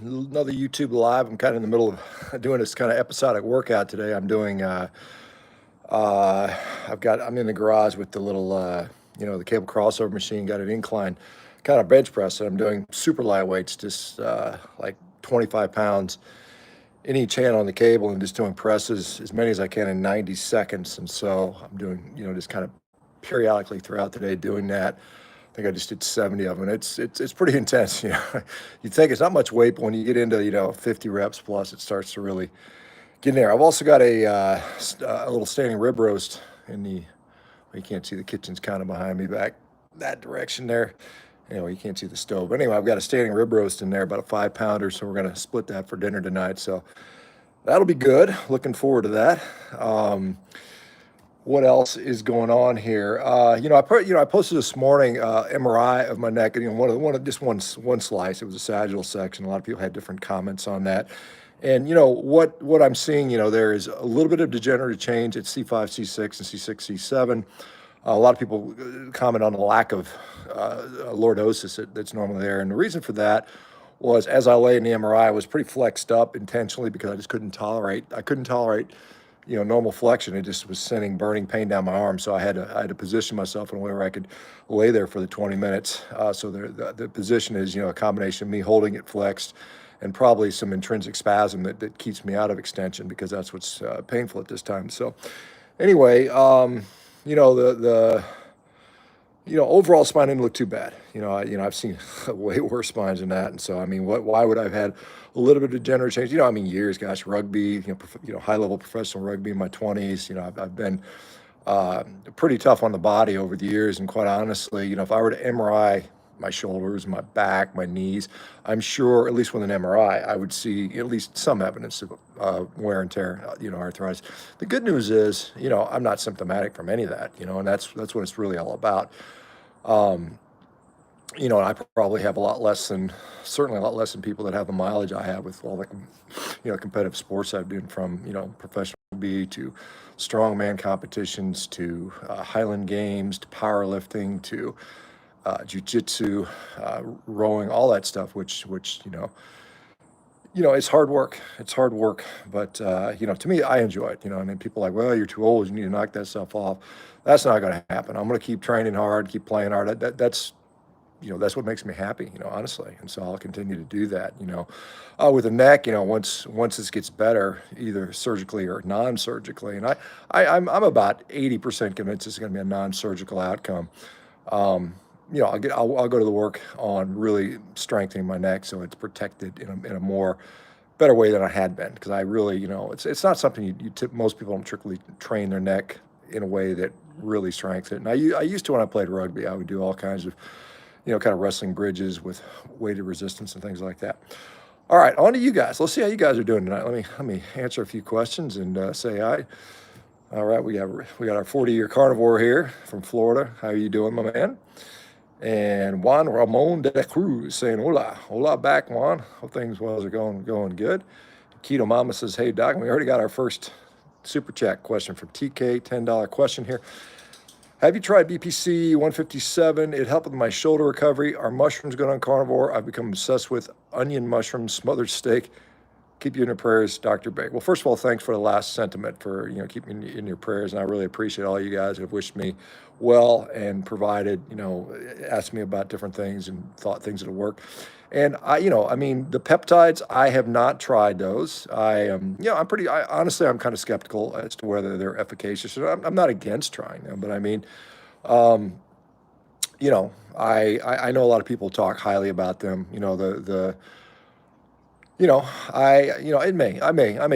Another YouTube live. I'm kind of in the middle of doing this kind of episodic workout today. I'm in the garage with the little, the cable crossover machine, got an incline kind of bench press. And I'm doing super light weights, just like 25 pounds in each hand on the cable and just doing presses as many as I can in 90 seconds. And so I'm doing, just kind of periodically throughout the day doing that. I think I just did 70 of them. It's pretty intense. You think it's not much weight, but when you get into 50 reps plus, it starts to really get in there. I've also got a little standing rib roast in the. You can't see the kitchen's kind of behind me back that direction there. Anyway, you can't see the stove. But anyway, I've got a standing rib roast in there, about a 5-pounder. So we're gonna split that for dinner tonight. So that'll be good. Looking forward to that. What else is going on here? I posted this morning MRI of my neck, and one slice. It was a sagittal section. A lot of people had different comments on that. And what I'm seeing, there is a little bit of degenerative change at C5, C6, and C6, C7. A lot of people comment on the lack of lordosis that's normally there, and the reason for that was as I lay in the MRI, I was pretty flexed up intentionally because I just couldn't tolerate. Normal flexion. It just was sending burning pain down my arm. So I had to position myself in a way where I could lay there for the 20 minutes. So the position is, a combination of me holding it flexed and probably some intrinsic spasm that keeps me out of extension because that's what's painful at this time. So anyway, overall spine didn't look too bad. I've seen way worse spines than that. And so, why would I have had a little bit of degenerative change? Years, gosh, rugby, high-level professional rugby in my 20s. I've been pretty tough on the body over the years. And quite honestly, if I were to MRI my shoulders, my back, my knees, I'm sure, at least with an MRI, I would see at least some evidence of wear and tear, arthritis. The good news is, I'm not symptomatic from any of that, and that's what it's really all about. And I probably have certainly a lot less than people that have the mileage I have with all the, competitive sports I've done, from, professional rugby to strongman competitions to Highland Games to powerlifting to Jiu-jitsu, rowing, all that stuff, which it's hard work. It's hard work, but to me, I enjoy it. People are like, well, you're too old. You need to knock that stuff off. That's not going to happen. I'm going to keep training hard, keep playing hard. That's what makes me happy, honestly. And so I'll continue to do that. With the neck, once this gets better, either surgically or non-surgically, and I'm about 80% convinced it's going to be a non-surgical outcome. I'll go to the work on really strengthening my neck so it's protected in a more better way than I had been, because I really, it's not something most people don't strictly train their neck in a way that really strengthens it. And I used to, when I played rugby, I would do all kinds of kind of wrestling bridges with weighted resistance and things like that. All right, on to you guys. Let's see how you guys are doing tonight. Let me answer a few questions and say hi. All right, we got our 40-year carnivore here from Florida. How are you doing, my man? And Juan Ramon de la Cruz saying, hola back, Juan. Hope things are going good. Keto Mama says, hey, Doc, we already got our first super chat question from TK, $10 question here. Have you tried BPC 157? It helped with my shoulder recovery. Are mushrooms good on carnivore? I've become obsessed with onion mushrooms, smothered steak. Keep you in your prayers, Dr. Baker. Well, first of all, thanks for the last sentiment, for keeping me in your prayers, and I really appreciate all you guys who have wished me well and provided, asked me about different things and thought things that'll work. And the peptides, I have not tried those. Honestly, I'm kind of skeptical as to whether they're efficacious. I'm not against trying them, but I know a lot of people talk highly about them. I may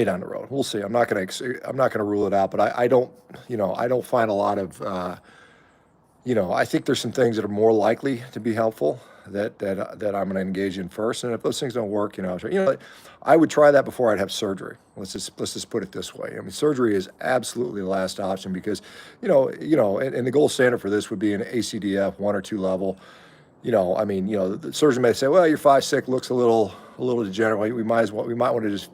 down the road. We'll see. I'm not gonna rule it out, but I don't find a lot of, I think there's some things that are more likely to be helpful that I'm going to engage in first. And if those things don't work, I would try that before I'd have surgery. Let's just put it this way. Surgery is absolutely the last option because, and the gold standard for this would be an ACDF 1 or 2 level. The surgeon may say, well, your 5-6 looks a little degenerate. We might want to just,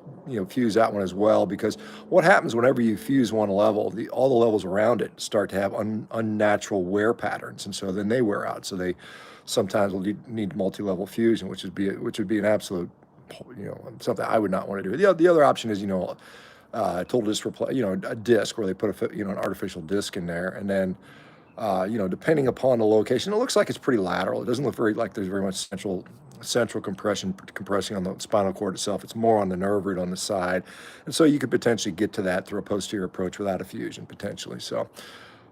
fuse that one as well, because what happens whenever you fuse one level, all the levels around it start to have unnatural wear patterns, and so then they wear out. So they sometimes will need multi-level fusion, which would be an absolute something I would not want to do. The other option is, total disc a disc where they put an artificial disc in there, and then, depending upon the location, it looks like it's pretty lateral. It doesn't look like there's very much central compressing on the spinal cord itself. It's more on the nerve root on the side, and so you could potentially get to that through a posterior approach without a fusion potentially. So,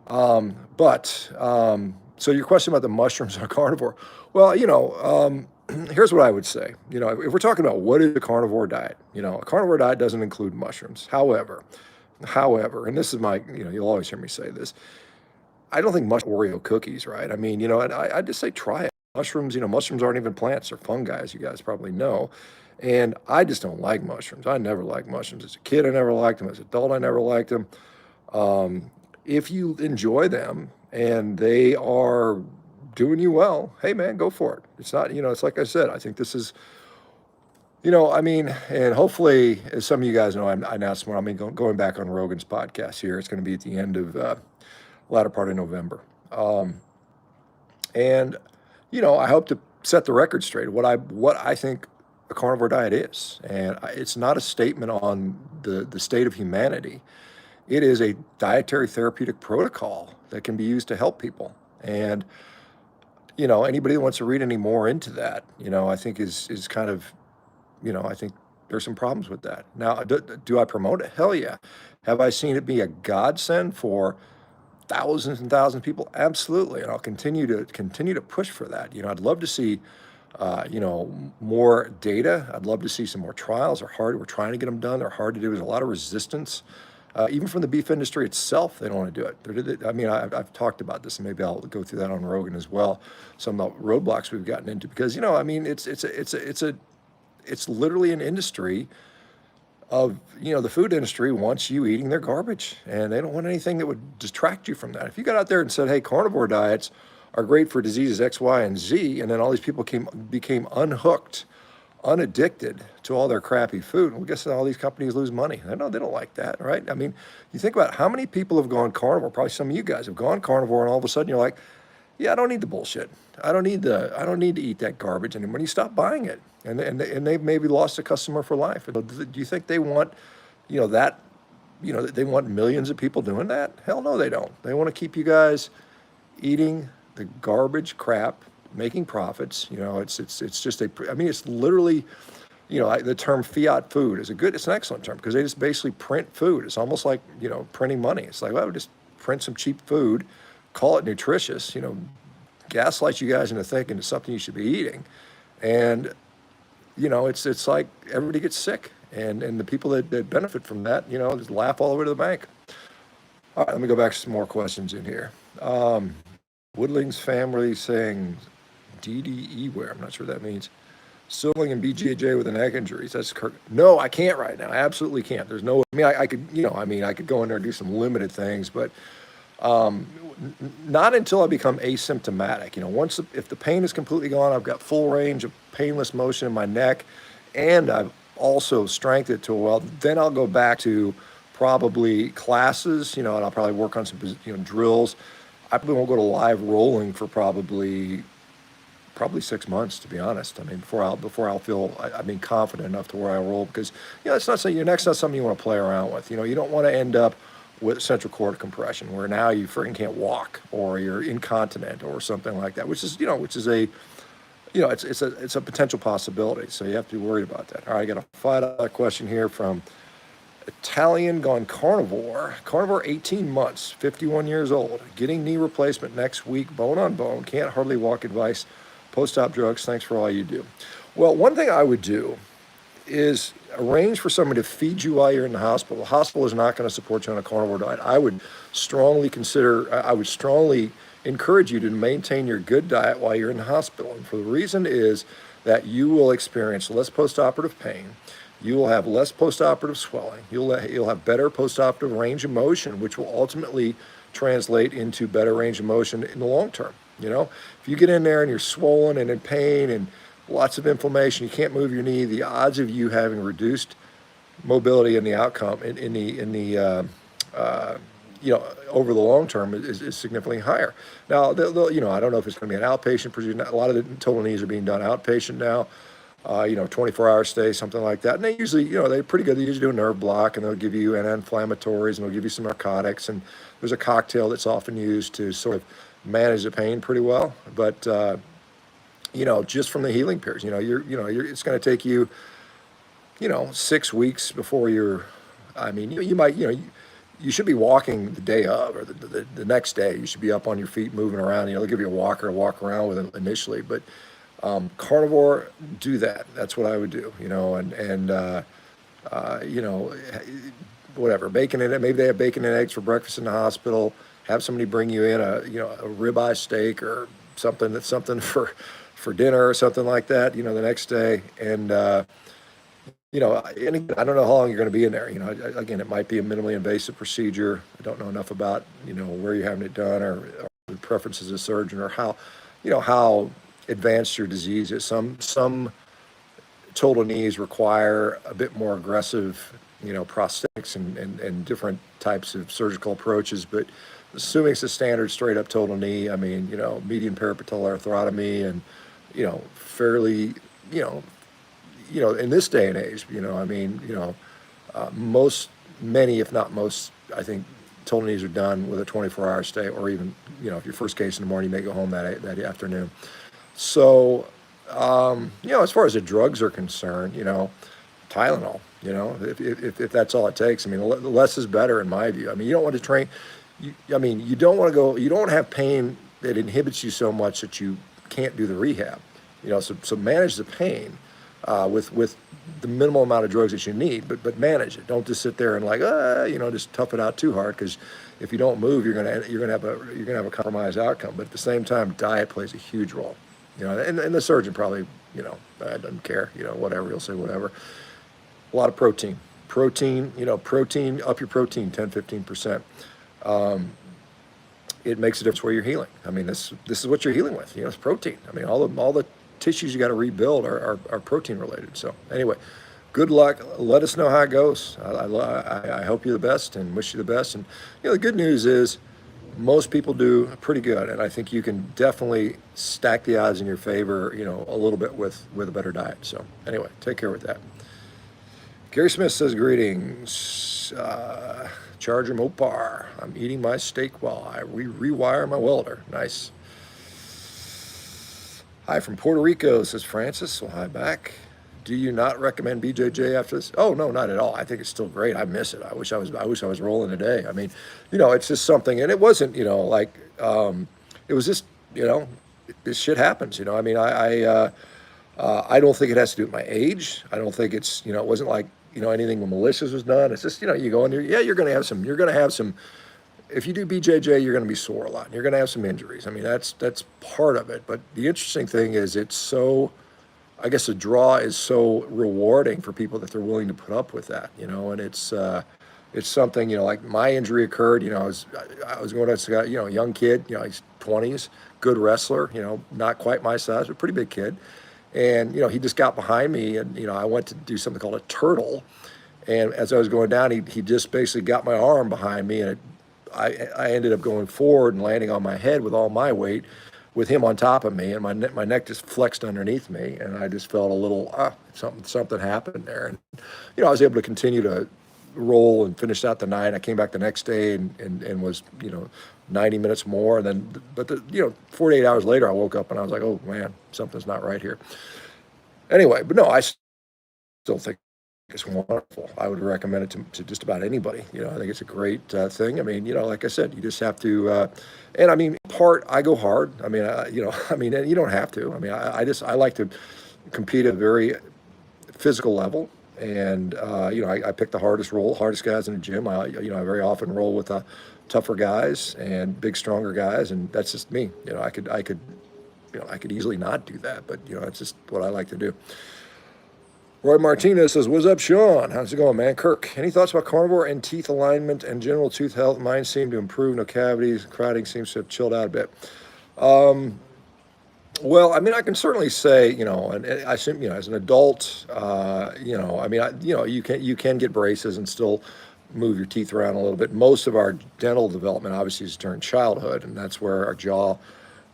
so your question about the mushrooms are carnivore. Well, here's what I would say. If we're talking about what is a carnivore diet, a carnivore diet doesn't include mushrooms. However, and this is you'll always hear me say this. I don't think Oreo cookies, right? I mean, and I just say try it. Mushrooms aren't even plants, they're fungi, as you guys probably know. And I just don't like mushrooms. I never liked mushrooms. As a kid, I never liked them. As an adult, I never liked them. If you enjoy them and they are doing you well, hey man, go for it. It's not, it's like I said, I think this is, and hopefully, as some of you guys know, I announced more, going back on Rogan's podcast here. It's going to be at the end of, latter part of November. And, I hope to set the record straight what I think a carnivore diet is. And it's not a statement on the state of humanity. It is a dietary therapeutic protocol that can be used to help people. And, anybody that wants to read any more into that, I think is kind of, I think there's some problems with that. Now, do I promote it? Hell yeah. Have I seen it be a godsend for thousands and thousands of people? Absolutely. And I'll continue to push for that. I'd love to see, more data. I'd love to see some more trials. They're hard. We're trying to get them done. They're hard to do. There's a lot of resistance. Even from the beef industry itself, they don't want to do it. I've talked about this, and maybe I'll go through that on Rogan as well. Some of the roadblocks we've gotten into, because it's literally an industry of, the food industry wants you eating their garbage, and they don't want anything that would distract you from that. If you got out there and said, hey, carnivore diets are great for diseases X, Y, and Z, and then all these people became unhooked, unaddicted to all their crappy food, well, guess all these companies lose money. They don't like that, right? I mean, you think about how many people have gone carnivore. Probably some of you guys have gone carnivore, and all of a sudden you're like, yeah, I don't need the bullshit. I don't need to eat that garbage anymore. You stop buying it, and they've maybe lost a customer for life. Do you think they want, they want millions of people doing that? Hell no, they don't. They want to keep you guys eating the garbage crap, making profits. It's literally, the term fiat food is it's an excellent term, because they just basically print food. It's almost like, printing money. It's like, well, just print some cheap food, call it nutritious, gaslight you guys into thinking it's something you should be eating. And, it's like everybody gets sick, and the people that benefit from that, just laugh all the way to the bank. All right, let me go back to some more questions in here. Woodling's family saying DDE wear. I'm not sure what that means. Sibling and BJJ with an neck injuries. That's no, I can't right now. I absolutely can't. There's no. I could. I could go in there and do some limited things, but not until I become asymptomatic. If the pain is completely gone, I've got full range of painless motion in my neck, and I've also strengthened it to then I'll go back to probably classes. And I'll probably work on some drills. I probably won't go to live rolling for probably 6 months, to be honest. Before I'll feel confident enough to where I roll, because it's not something, your neck's not something you want to play around with. You don't want to end up with central cord compression where now you freaking can't walk, or you're incontinent or something like that, which is a it's a potential possibility. So you have to be worried about that. All right, I got a $5 question here from Italian gone carnivore. Carnivore 18 months, 51 years old. Getting knee replacement next week, bone on bone. Can't hardly walk advice. Post-op drugs. Thanks for all you do. Well, one thing I would do is arrange for somebody to feed you while you're in the hospital. The hospital is not going to support you on a carnivore diet. I would strongly encourage you to maintain your good diet while you're in the hospital. And for the reason is that you will experience less post-operative pain. You will have less post-operative swelling. You'll have better post-operative range of motion, which will ultimately translate into better range of motion in the long term. If you get in there and you're swollen and in pain and lots of inflammation, you can't move your knee, the odds of you having reduced mobility in the outcome over the long term is significantly higher. Now, I don't know if it's going to be an outpatient procedure. A lot of the total knees are being done outpatient now. 24-hour stay, something like that. And they usually, they're pretty good. They usually do a nerve block, and they'll give you anti-inflammatories, and they'll give you some narcotics. And there's a cocktail that's often used to sort of manage the pain pretty well. But, just from the healing periods, it's going to take you, 6 weeks before you're, you might, you should be walking the day of, or the next day. You should be up on your feet, moving around. They'll give you a walker to walk around with it initially. But carnivore, do that. That's what I would do, whatever, bacon and maybe they have bacon and eggs for breakfast in the hospital. Have somebody bring you in a ribeye steak or something for dinner or something like that, the next day. And, and again, I don't know how long you're going to be in there. Again, it might be a minimally invasive procedure. I don't know enough about, where you're having it done or the preferences of the surgeon or how advanced your disease is. Some total knees require a bit more aggressive, prosthetics and different types of surgical approaches. But assuming it's a standard straight up total knee, median parapatellar arthrotomy and, fairly, in this day and age, many, if not most, I think total knees are done with a 24-hour stay, or even, if your first case in the morning, you may go home that afternoon. So, as far as the drugs are concerned, Tylenol, if that's all it takes. The less is better in my view. You don't want to train, you don't want to go, you don't want to have pain that inhibits you so much that you can't do the rehab. So manage the pain with the minimal amount of drugs that you need, but manage it. Don't just sit there and just tough it out too hard, because if you don't move, you're gonna have a compromised outcome. But at the same time, diet plays a huge role. And the surgeon probably, doesn't care, whatever, he'll say whatever. A lot of protein, up your protein 10-15%. It makes a difference where you're healing. This is what you're healing with, it's protein. All the tissues you got to rebuild are protein related. So anyway, good luck. Let us know how it goes. I hope you the best and wish you the best. And, the good news is, most people do pretty good, and I think you can definitely stack the odds in your favor, a little bit with a better diet. So anyway, take care with that. Gary Smith says, greetings, Charger Mopar. I'm eating my steak while I rewire my welder. Nice. Hi from Puerto Rico, says Francis. Well, hi back. Do you not recommend BJJ after this? Oh, no, not at all. I think it's still great. I miss it. I wish I was rolling today. It's just something, and it wasn't, it was just, this shit happens. I don't think it has to do with my age. I don't think it's, it wasn't like, anything malicious was done. It's just, you go in there. Yeah, you're going to have some. If you do BJJ, you're going to be sore a lot. You're going to have some injuries. That's part of it. But the interesting thing is, it's so, I guess the draw is so rewarding for people that they're willing to put up with that, and it's something, like my injury occurred, I was going to a young kid, he's 20s, good wrestler, not quite my size, but pretty big kid. And, he just got behind me, and, I went to do something called a turtle. And as I was going down, he just basically got my arm behind me, and I ended up going forward and landing on my head with all my weight, with him on top of me, and my neck just flexed underneath me, and I just felt a little, something happened there. And, I was able to continue to roll and finish out the night. I came back the next day and was, 90 minutes more. And then, but 48 hours later, I woke up and I was like, oh man, something's not right here. Anyway, but no, I still think it's wonderful. I would recommend it to just about anybody. I think it's a great thing. Like I said, you just have to, I go hard. And you don't have to. I like to compete at a very physical level. And, I pick the hardest guys in the gym. I very often roll with tougher guys and big, stronger guys. And that's just me. I could easily not do that, but, it's just what I like to do. Roy Martinez says, what's up, Shawn? How's it going, man? Kirk, any thoughts about carnivore and teeth alignment and general tooth health? Mine seem to improve, no cavities. Crowding seems to have chilled out a bit. Well, I can certainly say, and I assume, as an adult, you can get braces and still move your teeth around a little bit. Most of our dental development obviously is during childhood, and that's where our jaw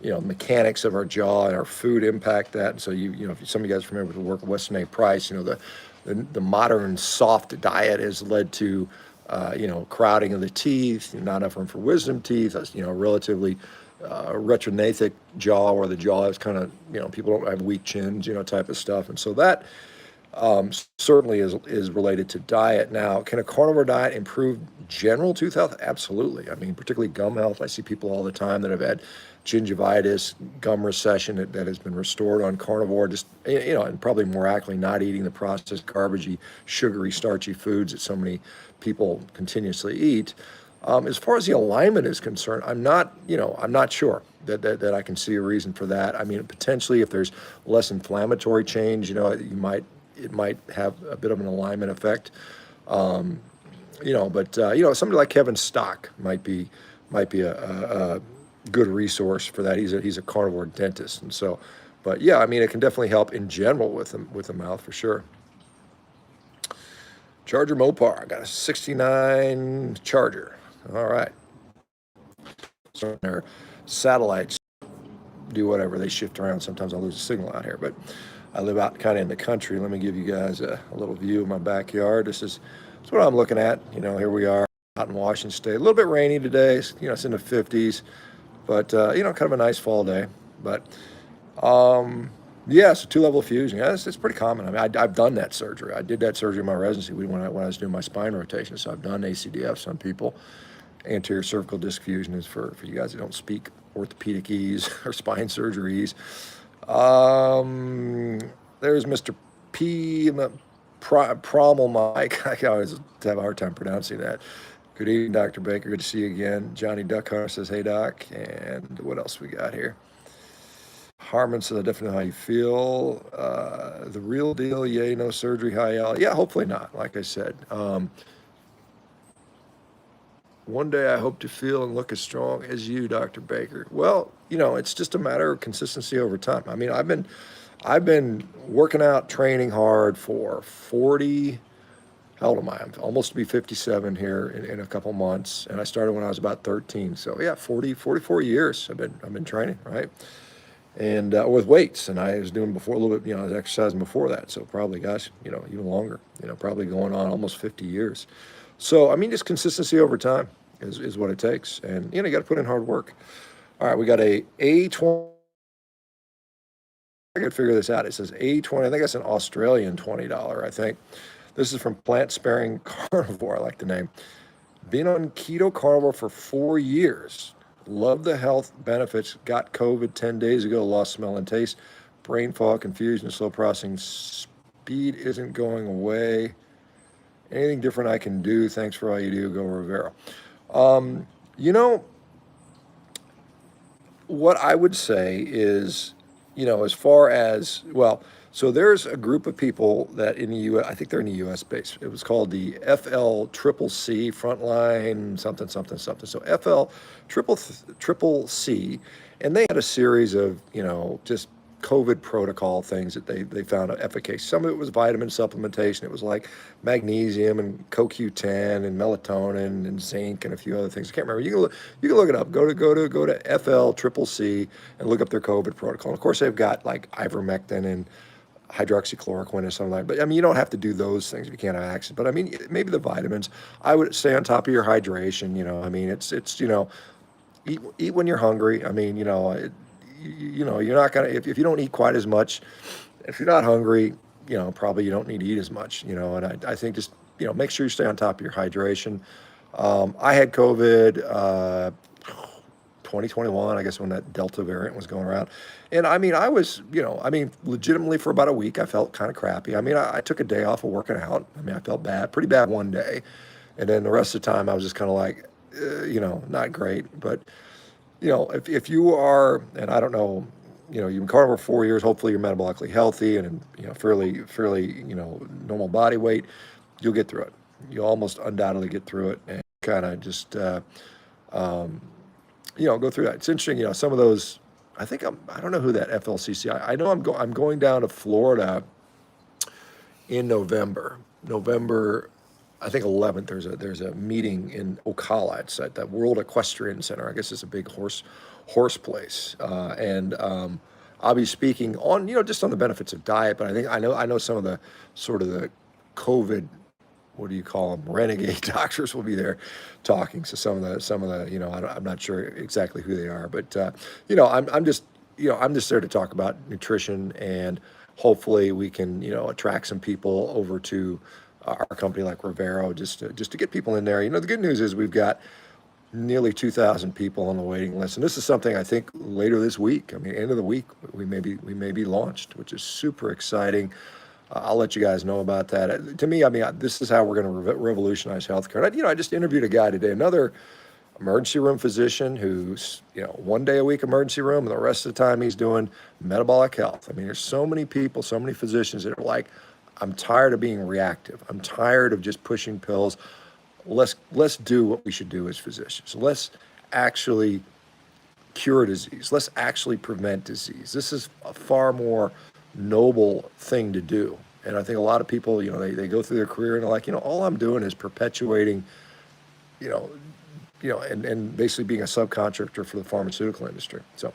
mechanics of our jaw and our food impact that. And so if some of you guys remember the work of Weston A. Price, the modern soft diet has led to, crowding of the teeth, not enough room for wisdom teeth, relatively retrognathic jaw, where the jaw is kind of, people don't have weak chins, type of stuff. And so that certainly is related to diet. Now, can a carnivore diet improve general tooth health? Absolutely. I mean, particularly gum health. I see people all the time that have had gingivitis, gum recession that has been restored on carnivore, just, and probably more accurately, not eating the processed, garbagey, sugary, starchy foods that so many people continuously eat. As far as the alignment is concerned, I'm not sure that I can see a reason for that. I mean, potentially if there's less inflammatory change, it might have a bit of an alignment effect. Somebody like Kevin Stock might be a good resource for that. He's a carnivore dentist, and so, but yeah, I mean, it can definitely help in general with the mouth for sure. Charger Mopar, I got a 69 Charger. All right. So their satellites do whatever, they shift around. Sometimes I'll lose a signal out here, but I live out kind of in the country. Let me give you guys a little view of my backyard. That's what I'm looking at. Here we are out in Washington State. A little bit rainy today. It's in the 50s, but kind of a nice fall day. But yeah, so 2-level fusion. Yeah, it's pretty common. I mean, I've done that surgery. I did that surgery in my residency when I was doing my spine rotation. So I've done ACDFs on people. Anterior cervical disc fusion is for you guys that don't speak orthopedic-ese or spine surgeries. There's Mr. P. Prommel Mike. I always have a hard time pronouncing that. Good evening, Dr. Baker. Good to see you again. Johnny Duck Hunter says, hey, Doc. And what else we got here? Harmon says, I definitely know how you feel. The real deal, yay, no surgery, high L. Yeah, hopefully not, like I said. One day I hope to feel and look as strong as you, Dr. Baker. Well, it's just a matter of consistency over time. I mean, I've been working out, training hard for 40, how old am I? I'm almost to be 57 here in a couple months. And I started when I was about 13. So yeah, 44 years I've been training, right? And with weights, and I was doing before a little bit, I was exercising before that. So probably, gosh, even longer, probably going on almost 50 years. So, I mean, just consistency over time is what it takes. And, you got to put in hard work. All right, we got a A20. I could figure this out. It says A20. I think that's an Australian $20, I think. This is from Plant Sparing Carnivore. I like the name. Been on keto carnivore for 4 years. Love the health benefits. Got COVID 10 days ago. Lost smell and taste. Brain fog, confusion, slow processing. Speed isn't going away. Anything different I can do? Thanks for all you do. Go Rivero. What I would say is, as far as, well, so there's a group of people that in the U.S., I think they're in the U.S. base. It was called the FLCCC, Frontline something, something, something. So FLCCC, and they had a series of, just COVID protocol things that they found efficacious. Some of it was vitamin supplementation. It was like magnesium and CoQ10 and melatonin and zinc and a few other things. I can't remember. You can look it up. Go to FLCCC and look up their COVID protocol. And of course, they've got like ivermectin and hydroxychloroquine or something like that. But I mean, you don't have to do those things if you can't have access. But I mean, maybe the vitamins. I would stay on top of your hydration. I mean, it's eat when you're hungry. I mean, you're not gonna, if you don't eat quite as much, if you're not hungry, probably you don't need to eat as much. And I think just make sure you stay on top of your hydration. I had COVID 2021, I guess, when that Delta variant was going around. And I mean, I was, legitimately for about a week, I felt kind of crappy. I mean, I took a day off of working out. I mean, I felt pretty bad one day. And then the rest of the time I was just kind of like, not great. But, if you are, and I don't know, you've been carnivore for 4 years, hopefully you're metabolically healthy and, fairly, normal body weight, you'll get through it. You'll almost undoubtedly get through it and kind of just, go through that. It's interesting, some of those, I don't know who that FLCC, I know I'm going down to Florida in November I think 11th, there's a meeting in Ocala. It's at the World Equestrian Center. I guess it's a big horse place. And I'll be speaking on, just on the benefits of diet. But I know some of the sort of the COVID, what do you call them, renegade doctors will be there talking. So some of the I'm not sure exactly who they are, but I'm just there to talk about nutrition, and hopefully we can attract some people over to our company like Rivero, just to get people in there. The good news is we've got nearly 2,000 people on the waiting list, and this is something I think later this week. I mean, end of the week, we may be launched, which is super exciting. I'll let you guys know about that. To me, I mean, this is how we're going to revolutionize healthcare. And I just interviewed a guy today, another emergency room physician who's, one day a week emergency room, and the rest of the time he's doing metabolic health. I mean, there's so many people, so many physicians that are like, I'm tired of being reactive. I'm tired of just pushing pills. Let's do what we should do as physicians. Let's actually cure disease. Let's actually prevent disease. This is a far more noble thing to do. And I think a lot of people, they go through their career and they're like, all I'm doing is perpetuating, you know, and basically being a subcontractor for the pharmaceutical industry. So,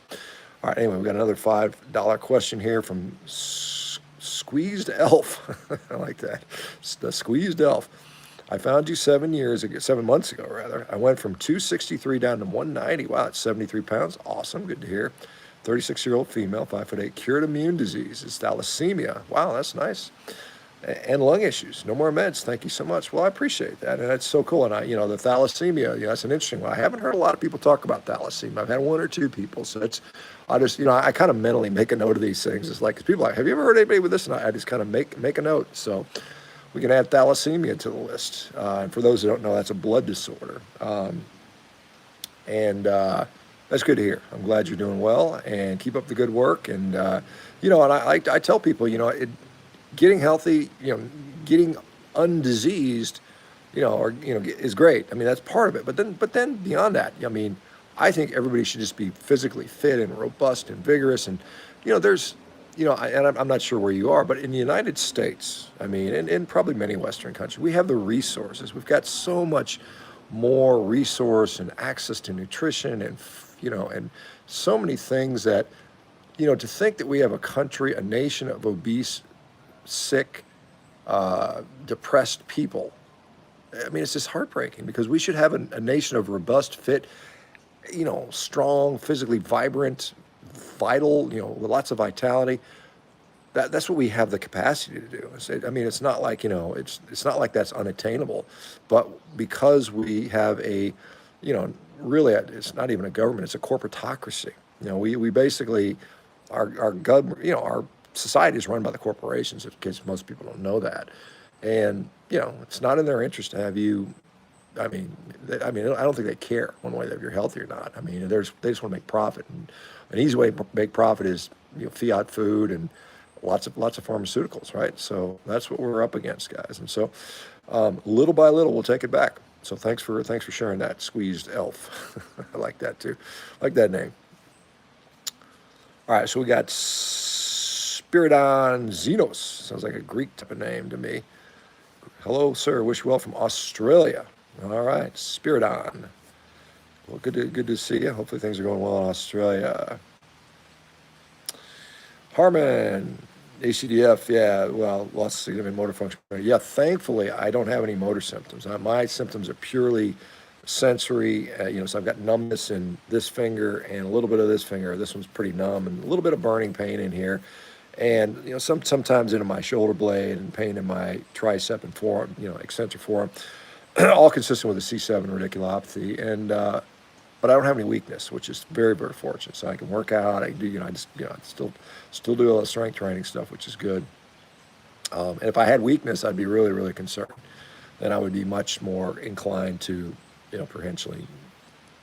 all right, anyway, we got another $5 question here from Squeezed Elf. I like that. It's the Squeezed Elf. I found you 7 months ago, rather. I went from 263 down to 190. Wow, that's 73 pounds. Awesome, good to hear. 36-year-old female, 5'8", cured immune disease. It's thalassemia. Wow, that's nice. And lung issues. No more meds. Thank you so much. Well, I appreciate that, and that's so cool. And the thalassemia, that's an interesting one. I haven't heard a lot of people talk about thalassemia. I've had one or two people, so I kind of mentally make a note of these things. It's like, 'cause people are like, have you ever heard anybody with this? And I just kind of make a note. So we can add thalassemia to the list. And for those who don't know, that's a blood disorder. That's good to hear. I'm glad you're doing well, and keep up the good work. And and I tell people, getting healthy, getting undiseased, is great. I mean, that's part of it. But then beyond that, I mean, I think everybody should just be physically fit and robust and vigorous. And there's, I'm not sure where you are, but in the United States, I mean, and probably many Western countries, we have the resources. We've got so much more resource and access to nutrition and and so many things that, to think that we have a nation of obese, sick, depressed people. I mean, it's just heartbreaking, because we should have a nation of robust, fit, strong, physically vibrant, vital, with lots of vitality. That's what we have the capacity to do. It's not like, it's not like that's unattainable, but because we have really, it's not even a government, it's a corporatocracy. We basically, our government, our society is run by the corporations, in case most people don't know that. And, it's not in their interest to have you, I don't think they care one way that you're healthy or not. I mean, they just want to make profit. And an easy way to make profit is, fiat food and lots of pharmaceuticals, right? So that's what we're up against, guys. And so little by little, we'll take it back. So thanks for sharing that, Squeezed Elf. I like that too. I like that name. All right, so we got Spiridon Xenos. Sounds like a Greek type of name to me. Hello, sir. Wish you well from Australia. All right, Spiridon. Well, good to see you. Hopefully things are going well in Australia. Harmon, ACDF, yeah, well, lots of significant motor function. Yeah, thankfully, I don't have any motor symptoms. My symptoms are purely sensory. So I've got numbness in this finger and a little bit of this finger. This one's pretty numb, and a little bit of burning pain in here. And, sometimes into my shoulder blade, and pain in my tricep and forearm, extensor forearm, all consistent with a C7 radiculopathy. And, but I don't have any weakness, which is very, very fortunate. So I can work out. I can do, I still do all the strength training stuff, which is good. And if I had weakness, I'd be really, really concerned. Then I would be much more inclined to, potentially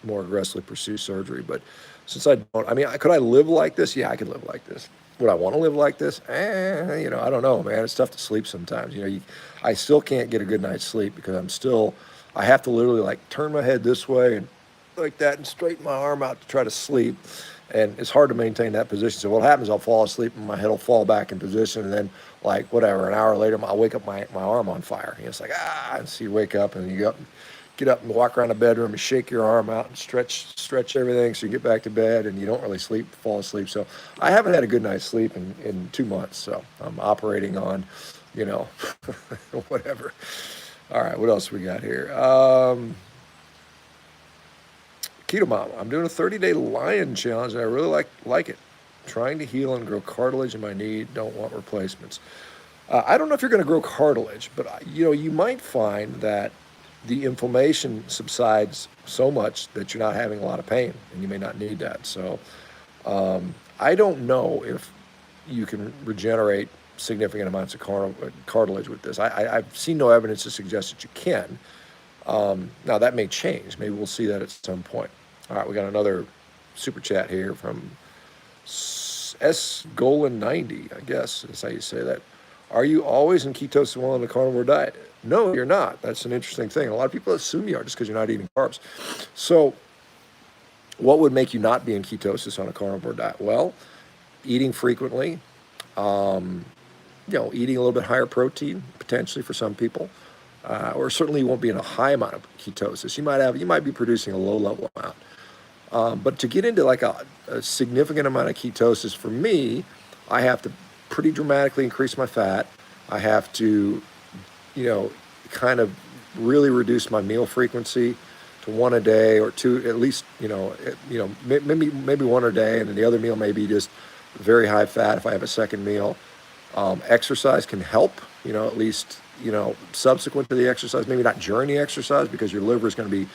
more aggressively pursue surgery. But since I don't, could I live like this? Yeah, I could live like this. Would I want to live like this? I don't know, man. It's tough to sleep sometimes. I still can't get a good night's sleep because I have to literally like turn my head this way and like that and straighten my arm out to try to sleep. And it's hard to maintain that position. So what happens, I'll fall asleep and my head will fall back in position, and then like whatever, an hour later, I'll wake up my arm on fire. And it's like, and so you wake up and you get up and walk around the bedroom and shake your arm out and stretch everything so you get back to bed, and you don't really fall asleep. So I haven't had a good night's sleep in 2 months. So I'm operating on, whatever. All right, what else we got here? Keto Mama, I'm doing a 30-day lion challenge, and I really like it. Trying to heal and grow cartilage in my knee. Don't want replacements. I don't know if you're going to grow cartilage, but you might find that the inflammation subsides so much that you're not having a lot of pain, and you may not need that. So I don't know if you can regenerate significant amounts of cartilage with this. I've seen no evidence to suggest that you can. Now that may change. Maybe we'll see that at some point. All right, we got another super chat here from S Golan 90, I guess is how you say that. Are you always in ketosis while on the carnivore diet? No, you're not. That's an interesting thing. A lot of people assume you are just because you're not eating carbs. So what would make you not be in ketosis on a carnivore diet? Well, eating frequently, eating a little bit higher protein, potentially for some people, or certainly you won't be in a high amount of ketosis. You might be producing a low level amount. But to get into like a significant amount of ketosis, for me, I have to pretty dramatically increase my fat. I have to, kind of really reduce my meal frequency to one a day or two, at least, maybe one a day, and then the other meal may be just very high fat if I have a second meal. Exercise can help, at least, subsequent to the exercise, maybe not during the exercise, because your liver is going to be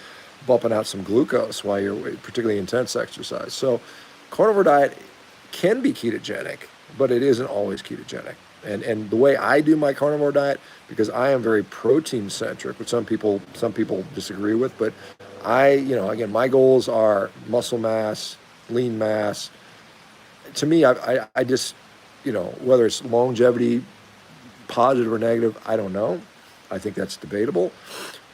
bumping out some glucose while you're particularly intense exercise. So carnivore diet can be ketogenic, but it isn't always ketogenic. And the way I do my carnivore diet, because I am very protein centric, which some people disagree with, but again, my goals are muscle mass, lean mass. To me, I just, whether it's longevity, positive or negative, I don't know. I think that's debatable.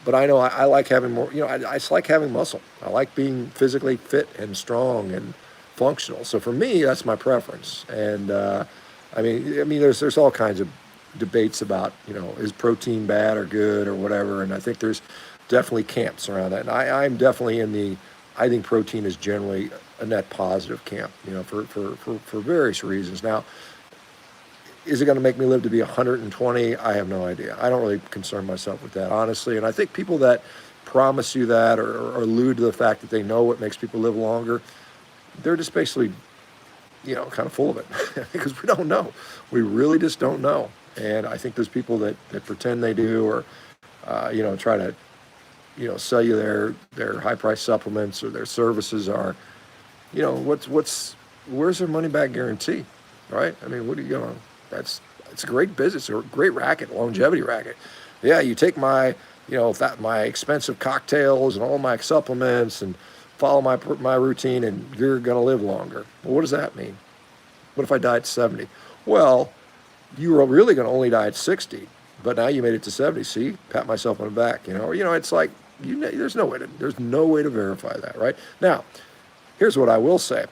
But I know I like having more, I just like having muscle. I like being physically fit and strong and functional. So for me, that's my preference. And there's all kinds of debates about, is protein bad or good or whatever. And I think there's definitely camps around that. And I'm definitely I think protein is generally a net positive camp, for various reasons. Now, is it going to make me live to be 120? I have no idea. I don't really concern myself with that, honestly. And I think people that promise you that or allude to the fact that they know what makes people live longer, they're just basically, kind of full of it because we don't know. We really just don't know. And I think there's people that pretend they do or, try to, sell you their high-priced supplements or their services are, where's their money-back guarantee, right? I mean, what are you going to... It's a great business, a great racket, longevity racket. Yeah, you take my, my expensive cocktails and all my supplements and follow my routine, and you're going to live longer. Well, what does that mean? What if I die at 70? Well, you were really going to only die at 60, but now you made it to 70. See, pat myself on the back. It's like there's no way to verify that, right? Now, here's what I will say: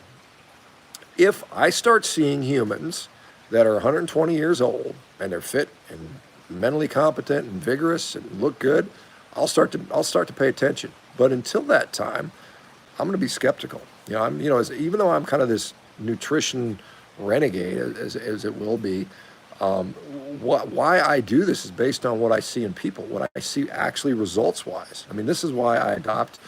if I start seeing humans that are 120 years old and they're fit and mentally competent and vigorous and look good, I'll start to pay attention. But until that time, I'm going to be skeptical. Even though I'm kind of this nutrition renegade, as it will be, why I do this is based on what I see in people, what I see actually results-wise. I mean, this is why I adopt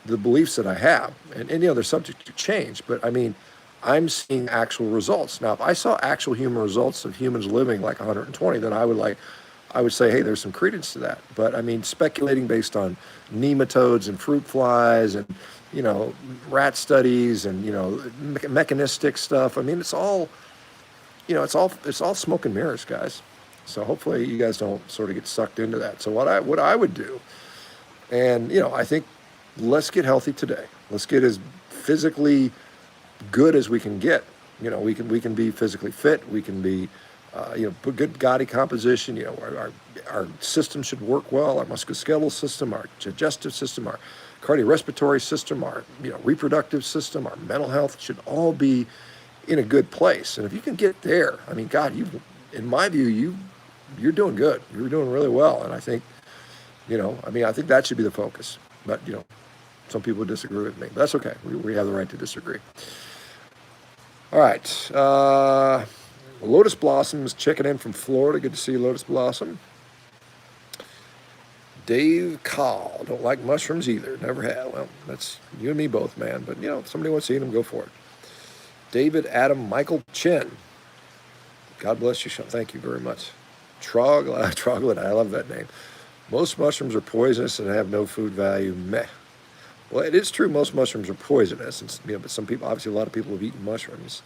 the beliefs that I have, and they're subject to change. But I mean, I'm seeing actual results. Now, if I saw actual human results of humans living like 120, then I would say, hey, there's some credence to that. But I mean, speculating based on nematodes and fruit flies and, rat studies and, mechanistic stuff. I mean, it's all smoke and mirrors, guys. So hopefully you guys don't sort of get sucked into that. So what I would do, and, I think let's get healthy today. Let's get as physically good as we can get. We can be physically fit. We can be good body composition. Our system should work well. Our musculoskeletal system, our digestive system, our cardiorespiratory system, our reproductive system, our mental health should all be in a good place. And if you can get there, I mean, God, in my view, you're doing good. You're doing really well. And I think, I think that should be the focus. But some people disagree with me. But that's okay. We have the right to disagree. All right. Lotus Blossoms checking in from Florida. Good to see you, Lotus Blossom. Dave Call. Don't like mushrooms either. Never had. Well, that's you and me both, man. But, if somebody wants to eat them, go for it. David Adam Michael Chen. God bless you, Sean. Thank you very much. Troglodyte. I love that name. Most mushrooms are poisonous and have no food value. Meh. Well, it is true most mushrooms are poisonous. But some people, obviously a lot of people have eaten mushrooms.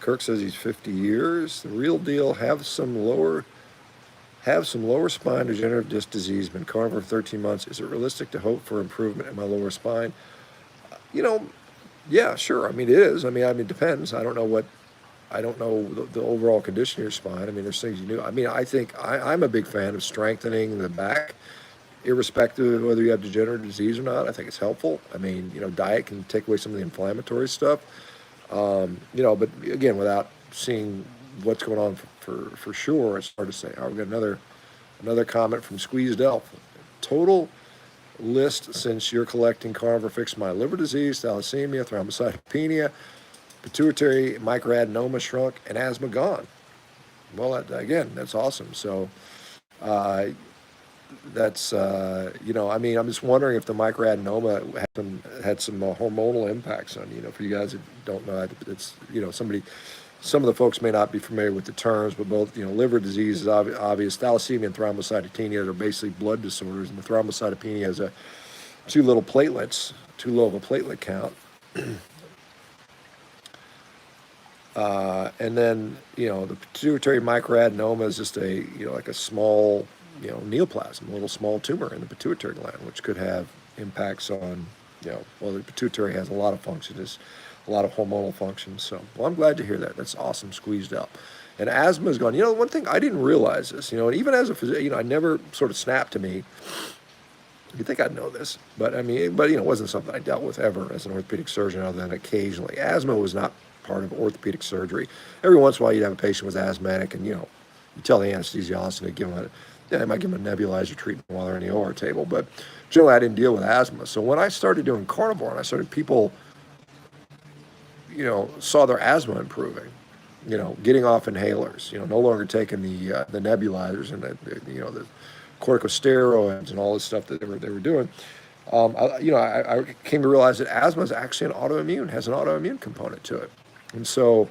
Kirk says he's 50 years. The real deal, have some lower spine degenerative disc disease, been carnivore for 13 months. Is it realistic to hope for improvement in my lower spine? Yeah, sure. It is. It depends. I don't know the overall condition of your spine. There's things you do. I think I'm a big fan of strengthening the back, irrespective of whether you have degenerative disease or not. I think it's helpful. Diet can take away some of the inflammatory stuff. But again, without seeing what's going on for sure, it's hard to say. All right, we've got another comment from Squeezed Elf. Total list since you're collecting carnivore fix my liver disease, thalassemia, thrombocytopenia, pituitary microadenoma shrunk, and asthma gone. Well, again, that's awesome. So that's I'm just wondering if the microadenoma had some hormonal impacts on for you guys that don't know. It's some of the folks may not be familiar with the terms, but both liver disease is obvious. Thalassemia and thrombocytopenia are basically blood disorders, and the thrombocytopenia has too low of a platelet count. And then the pituitary microadenoma is just like a small neoplasm, a little small tumor in the pituitary gland, which could have impacts on, the pituitary has a lot of functions, a lot of hormonal functions. So, I'm glad to hear that. That's awesome, Squeezed Out. And asthma is gone. One thing I didn't realize this, and even as a physician, I never sort of snapped to me. You'd think I'd know this, but it wasn't something I dealt with ever as an orthopedic surgeon, other than occasionally. Asthma was not part of orthopedic surgery. Every once in a while, you'd have a patient who was asthmatic, and you tell the anesthesiologist to give them they might give them a nebulizer treatment while they're in the OR table, but generally I didn't deal with asthma. So when I started doing carnivore, and people, saw their asthma improving, getting off inhalers, no longer taking the nebulizers and the corticosteroids and all this stuff that they were doing. I came to realize that asthma is actually has an autoimmune component to it, and so.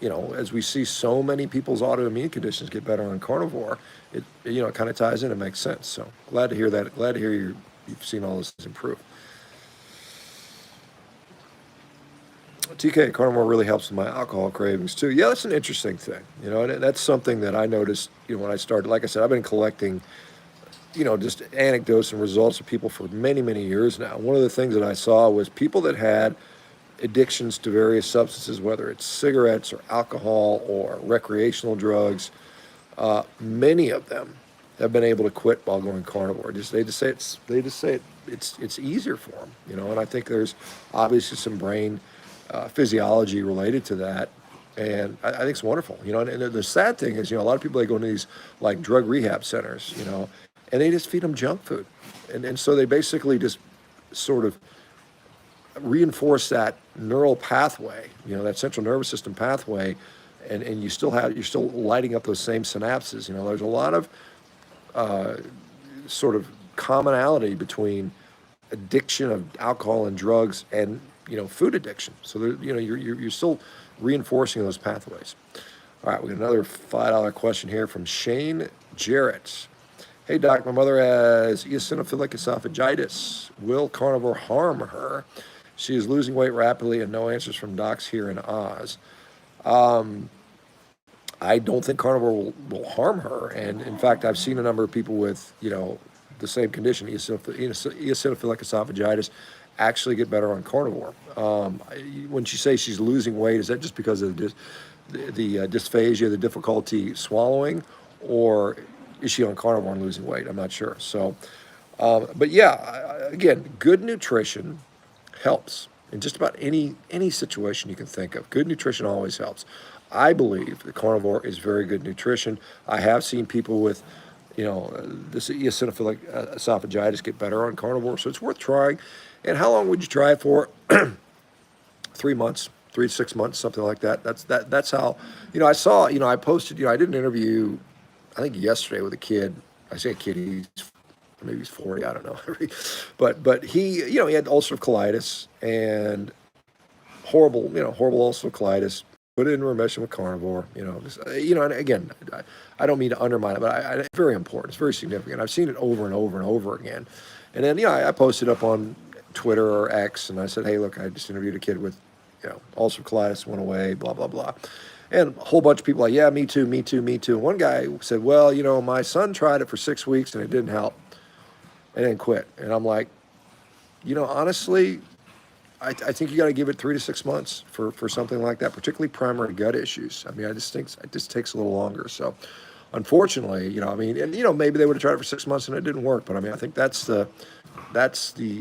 As we see so many people's autoimmune conditions get better on carnivore, it kind of ties in and makes sense. So glad to hear that. Glad to hear you've seen all this improve. TK, carnivore really helps with my alcohol cravings too. Yeah, that's an interesting thing. And that's something that I noticed, when I started. Like I said, I've been collecting, just anecdotes and results of people for many, many years now. One of the things that I saw was people that had addictions to various substances, whether it's cigarettes or alcohol or recreational drugs, many of them have been able to quit while going carnivore. They just say it's easier for them, And I think there's obviously some brain physiology related to that, and I think it's wonderful, And the sad thing is, a lot of people, they go into these like drug rehab centers, and they just feed them junk food, and so they basically just sort of reinforce that neural pathway, that central nervous system pathway, and you're still lighting up those same synapses. There's a lot of sort of commonality between addiction of alcohol and drugs and food addiction. So you're still reinforcing those pathways. All right, we got another $5 question here from Shane Jarrett. Hey doc, my mother has eosinophilic esophagitis. Will carnivore harm her? She is losing weight rapidly and no answers from docs here in Oz. I don't think carnivore will harm her. And in fact, I've seen a number of people with, the same condition, eosinophilic esophagitis, actually get better on carnivore. When she says she's losing weight, is that just because of the dysphagia, the difficulty swallowing, or is she on carnivore and losing weight? I'm not sure. So, but yeah, again, good nutrition helps in just about any situation you can think of. Good nutrition always helps. I believe the carnivore is very good nutrition. I have seen people with, this eosinophilic esophagitis get better on carnivore, so it's worth trying. And how long would you try it for? 3 months, 3 to 6 months, something like that. That's how, I saw, I posted, I did an interview, I think yesterday with a kid. I say a kid, maybe he's 40, I don't know. but he, he had ulcerative colitis and horrible ulcerative colitis, put it in remission with carnivore, and again, I don't mean to undermine it, but it's very important. It's very significant. I've seen it over and over and over again. And then, I posted up on Twitter or X, and I said, hey, look, I just interviewed a kid with, ulcerative colitis, went away, blah, blah, blah. And a whole bunch of people like, yeah, me too, me too, me too. And one guy said, well, my son tried it for 6 weeks and it didn't help and then quit. And I'm like, honestly, I think you got to give it 3 to 6 months for something like that, particularly primary gut issues. I mean, I just think it just takes a little longer. So unfortunately, maybe they would have tried it for 6 months and it didn't work. But I mean, I think that's the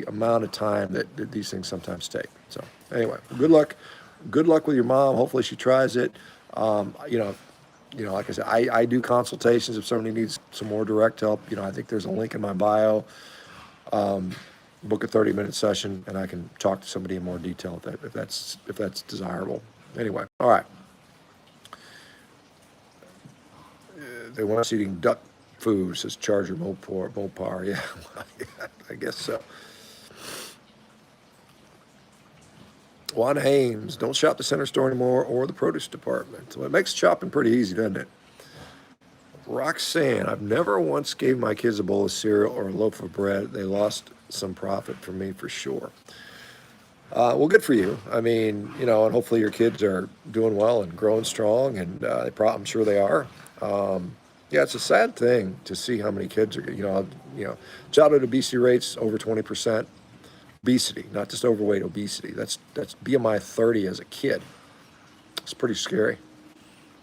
amount of time that these things sometimes take. So anyway, good luck with your mom. Hopefully she tries it. Like I said, I do consultations if somebody needs some more direct help. I think there's a link in my bio. Book a 30-minute session, and I can talk to somebody in more detail if that's desirable. Anyway, all right. They want us eating duck food, says Charger Mopar. Yeah, I guess so. Juan Haynes, don't shop the center store anymore or the produce department. Well, it makes shopping pretty easy, doesn't it? Roxanne, I've never once gave my kids a bowl of cereal or a loaf of bread. They lost some profit from me for sure. Well, good for you. I mean, and hopefully your kids are doing well and growing strong, and I'm sure they are. Yeah, it's a sad thing to see how many kids are, childhood obesity rates over 20%. Obesity, not just overweight, obesity. That's BMI 30 as a kid. It's pretty scary.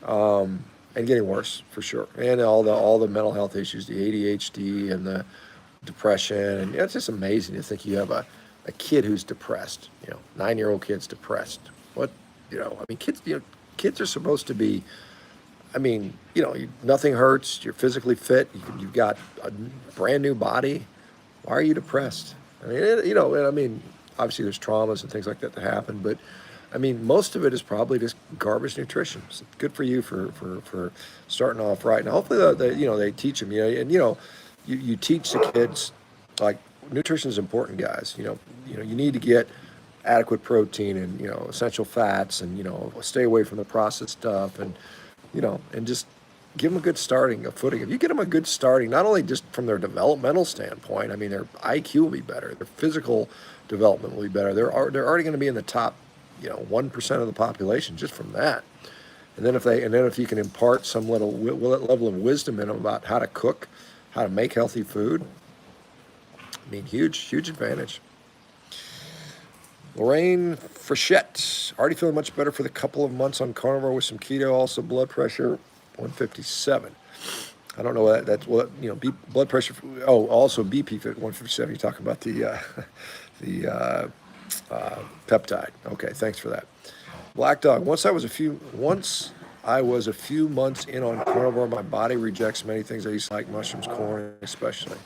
And getting worse for sure. And all the mental health issues, the ADHD and the depression, and it's just amazing to think you have a kid who's depressed. 9-year-old kid's depressed. What, I mean, kids are supposed to be. I mean, nothing hurts. You're physically fit. You've got a brand new body. Why are you depressed? I mean, obviously there's traumas and things like that happen, but I mean, most of it is probably just garbage nutrition. So good for you for starting off right. And hopefully they teach them, and you teach the kids, like, nutrition is important, guys. You need to get adequate protein and, essential fats, and, stay away from the processed stuff, and, and just give them a good footing. If you get them a good starting, not only just from their developmental standpoint, I mean, their IQ will be better, their physical development will be better. They're already going to be in the top, 1% of the population just from that. And then if you can impart some level of wisdom in them about how to cook, how to make healthy food, I mean, huge advantage. Lorraine Frechette, already feeling much better for the couple of months on carnivore with some keto. Also blood pressure 157. I don't know what that's what blood pressure. Oh, also BP 157. You're talking about the peptide. Okay, thanks for that. Black Dog. Once I was a few months in on carnivore, my body rejects many things I used to like, mushrooms, corn, especially.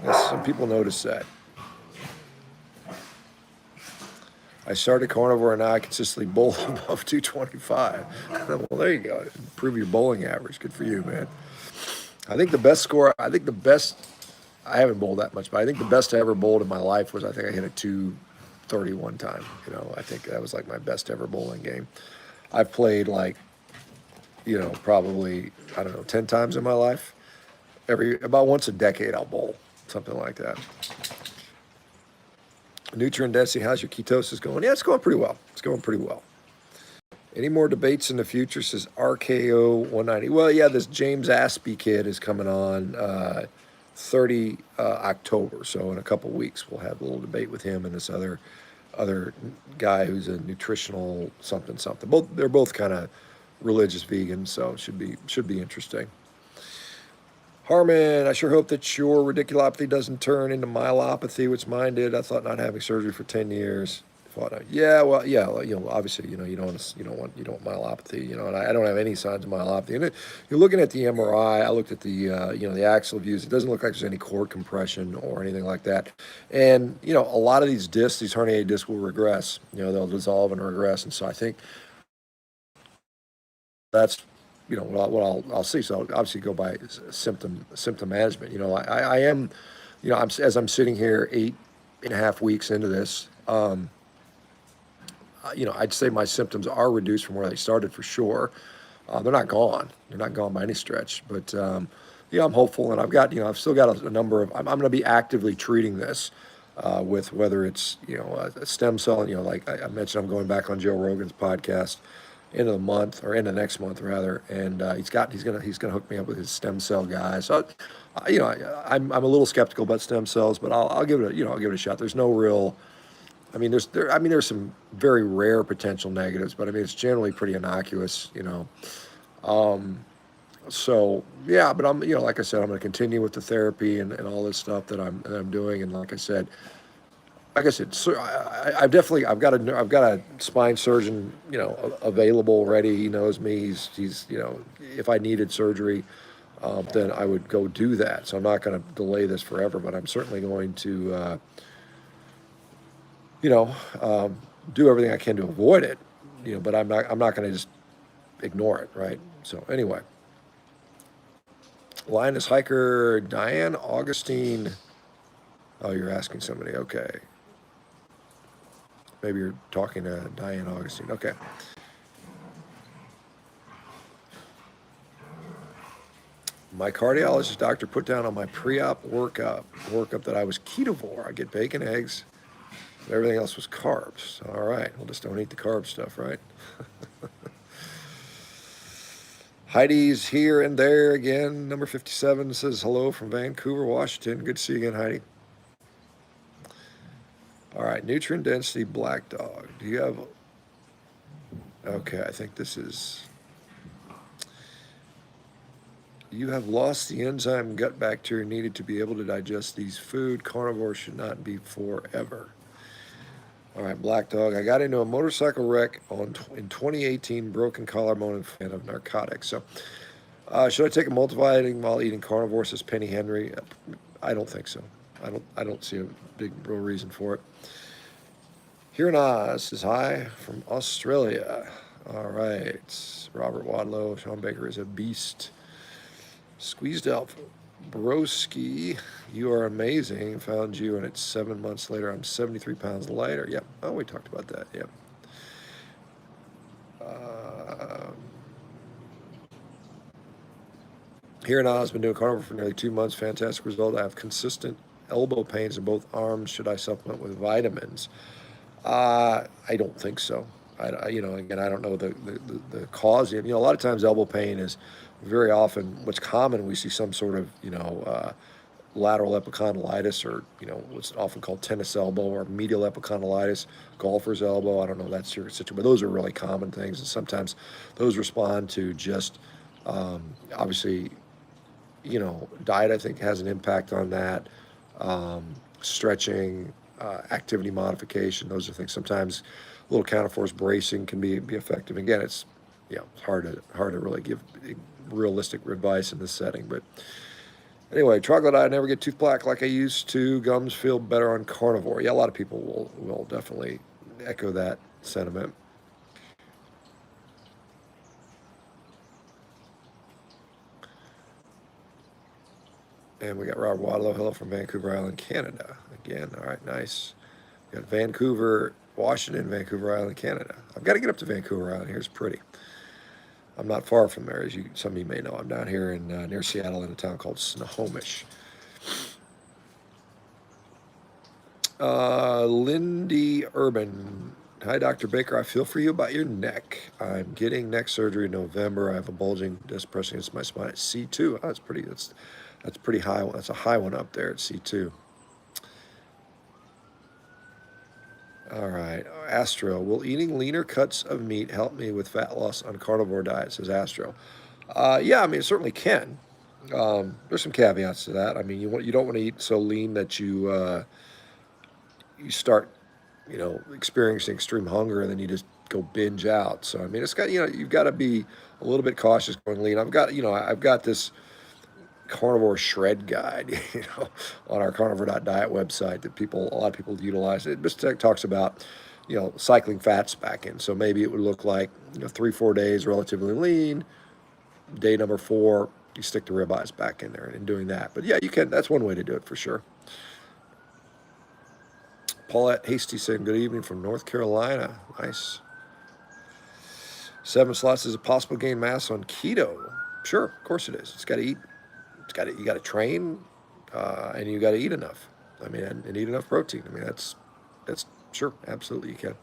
Yes, some people notice that. I started carnivore and now I consistently bowl above 225. Well, there you go. Improve your bowling average. Good for you, man. I think the best, I haven't bowled that much, but I think the best I ever bowled in my life was, I think I hit a 230 one time. I think that was like my best ever bowling game. I've played probably, 10 times in my life. About once a decade I'll bowl, something like that. Nutrient density, how's your ketosis going? Yeah, it's going pretty well. Any more debates in the future, says RKO 190. Well, yeah, this James Aspie kid is coming on 30 October. So in a couple weeks, we'll have a little debate with him and this other other guy who's a nutritional something something. They're both kind of religious vegans, so it should be interesting. Harmon, I sure hope that your radiculopathy doesn't turn into myelopathy, which mine did. I thought not having surgery for 10 years. Yeah, well, yeah, obviously, you don't want myelopathy, and I don't have any signs of myelopathy. And you're looking at the MRI. I looked at the, the axial views. It doesn't look like there's any cord compression or anything like that. And a lot of these discs, these herniated discs, will regress. They'll dissolve and regress. And so I think that's what I'll see. So I'll obviously go by symptom management. I am, as I'm sitting here 8.5 weeks into this. I'd say my symptoms are reduced from where they started for sure. They're not gone. They're not gone by any stretch. But yeah, I'm hopeful, and I've still got a number of. I'm going to be actively treating this with whether it's a stem cell. Like I mentioned, I'm going back on Joe Rogan's podcast end of the month or end of next month rather, and he's gonna hook me up with his stem cell guy. So, I'm a little skeptical about stem cells, but I'll give it a shot. There's no real. There's some very rare potential negatives, but it's generally pretty innocuous. So yeah, but like I said, I'm going to continue with the therapy and all this stuff that I'm doing, and like I said, so I've got a spine surgeon, available, ready. He knows me. He's if I needed surgery, then I would go do that. So I'm not going to delay this forever, but I'm certainly going to, do everything I can to avoid it. But I'm not going to just ignore it, right? So anyway, Linus Hiker, Diane Augustine. Oh, you're asking somebody. Okay. Maybe you're talking to Diane Augustine. Okay. My cardiologist doctor put down on my pre-op workup that I was ketovore. I get bacon, eggs, and everything else was carbs. All right. Well, just don't eat the carb stuff, right? Heidi's here and there again. Number 57 says hello from Vancouver, Washington. Good to see you again, Heidi. All right, nutrient density black dog. Do you have... Okay, I think this is... You have lost the enzyme gut bacteria needed to be able to digest these food. Carnivore should not be forever. All right, black dog. I got into a motorcycle wreck in 2018, broken collarbone and fan of narcotics. So, should I take a multivitamin while eating carnivore? Says Penny Henry. I don't think so. I don't see a big real reason for it. Here in Oz says hi from Australia. All right, Robert Wadlow. Shawn Baker is a beast. Squeezed out. Broski, you are amazing. Found you, and it's 7 months later. I'm 73 pounds lighter. Yep. Oh, we talked about that. Yep. Here in Oz, been doing carnivore for nearly 2 months. Fantastic result. I have consistent elbow pains in both arms. Should I supplement with vitamins? I don't think so. Again, I don't know the cause. A lot of times elbow pain is very often what's common. We see some sort of, lateral epicondylitis, or, what's often called tennis elbow, or medial epicondylitis, golfer's elbow. I don't know if that's your situation, but those are really common things. And sometimes those respond to just, obviously, diet, I think, has an impact on that. Stretching, activity modification, those are things. Sometimes a little counterforce bracing can be effective. Again, it's hard to really give realistic advice in this setting. But anyway, troglodyte, I never get tooth plaque like I used to. Gums feel better on carnivore. Yeah, a lot of people will definitely echo that sentiment. And we got Robert Wadlow, hello from Vancouver Island, Canada. Again, all right, nice. We got Vancouver, Washington, Vancouver Island, Canada. I've got to get up to Vancouver Island. Here's pretty. I'm not far from there, as some of you may know. I'm down here in near Seattle in a town called Snohomish. Lindy Urban. Hi, Dr. Baker. I feel for you about your neck. I'm getting neck surgery in November. I have a bulging disc pressing against my spine at C2. Oh, that's pretty high. That's a high one up there at C2. All right. Astro, will eating leaner cuts of meat help me with fat loss on carnivore diet, says Astro. Yeah, I mean, it certainly can. There's some caveats to that. I mean, you don't want to eat so lean that you start, experiencing extreme hunger and then you just go binge out. So I mean, it's got you've got to be a little bit cautious going lean. I've got this carnivore shred guide, on our carnivore.diet website that a lot of people utilize. It just talks about, cycling fats back in. So maybe it would look like, 3, 4 days relatively lean. Day number 4, you stick the ribeyes back in there and doing that. But yeah, you can. That's one way to do it for sure. Paulette Hasty saying good evening from North Carolina. Nice. 7 slots is a possible gain mass on keto. Sure, of course it is. It's got to eat. You got to train, and you got to eat enough. I mean, and eat enough protein. I mean, that's sure, absolutely you can.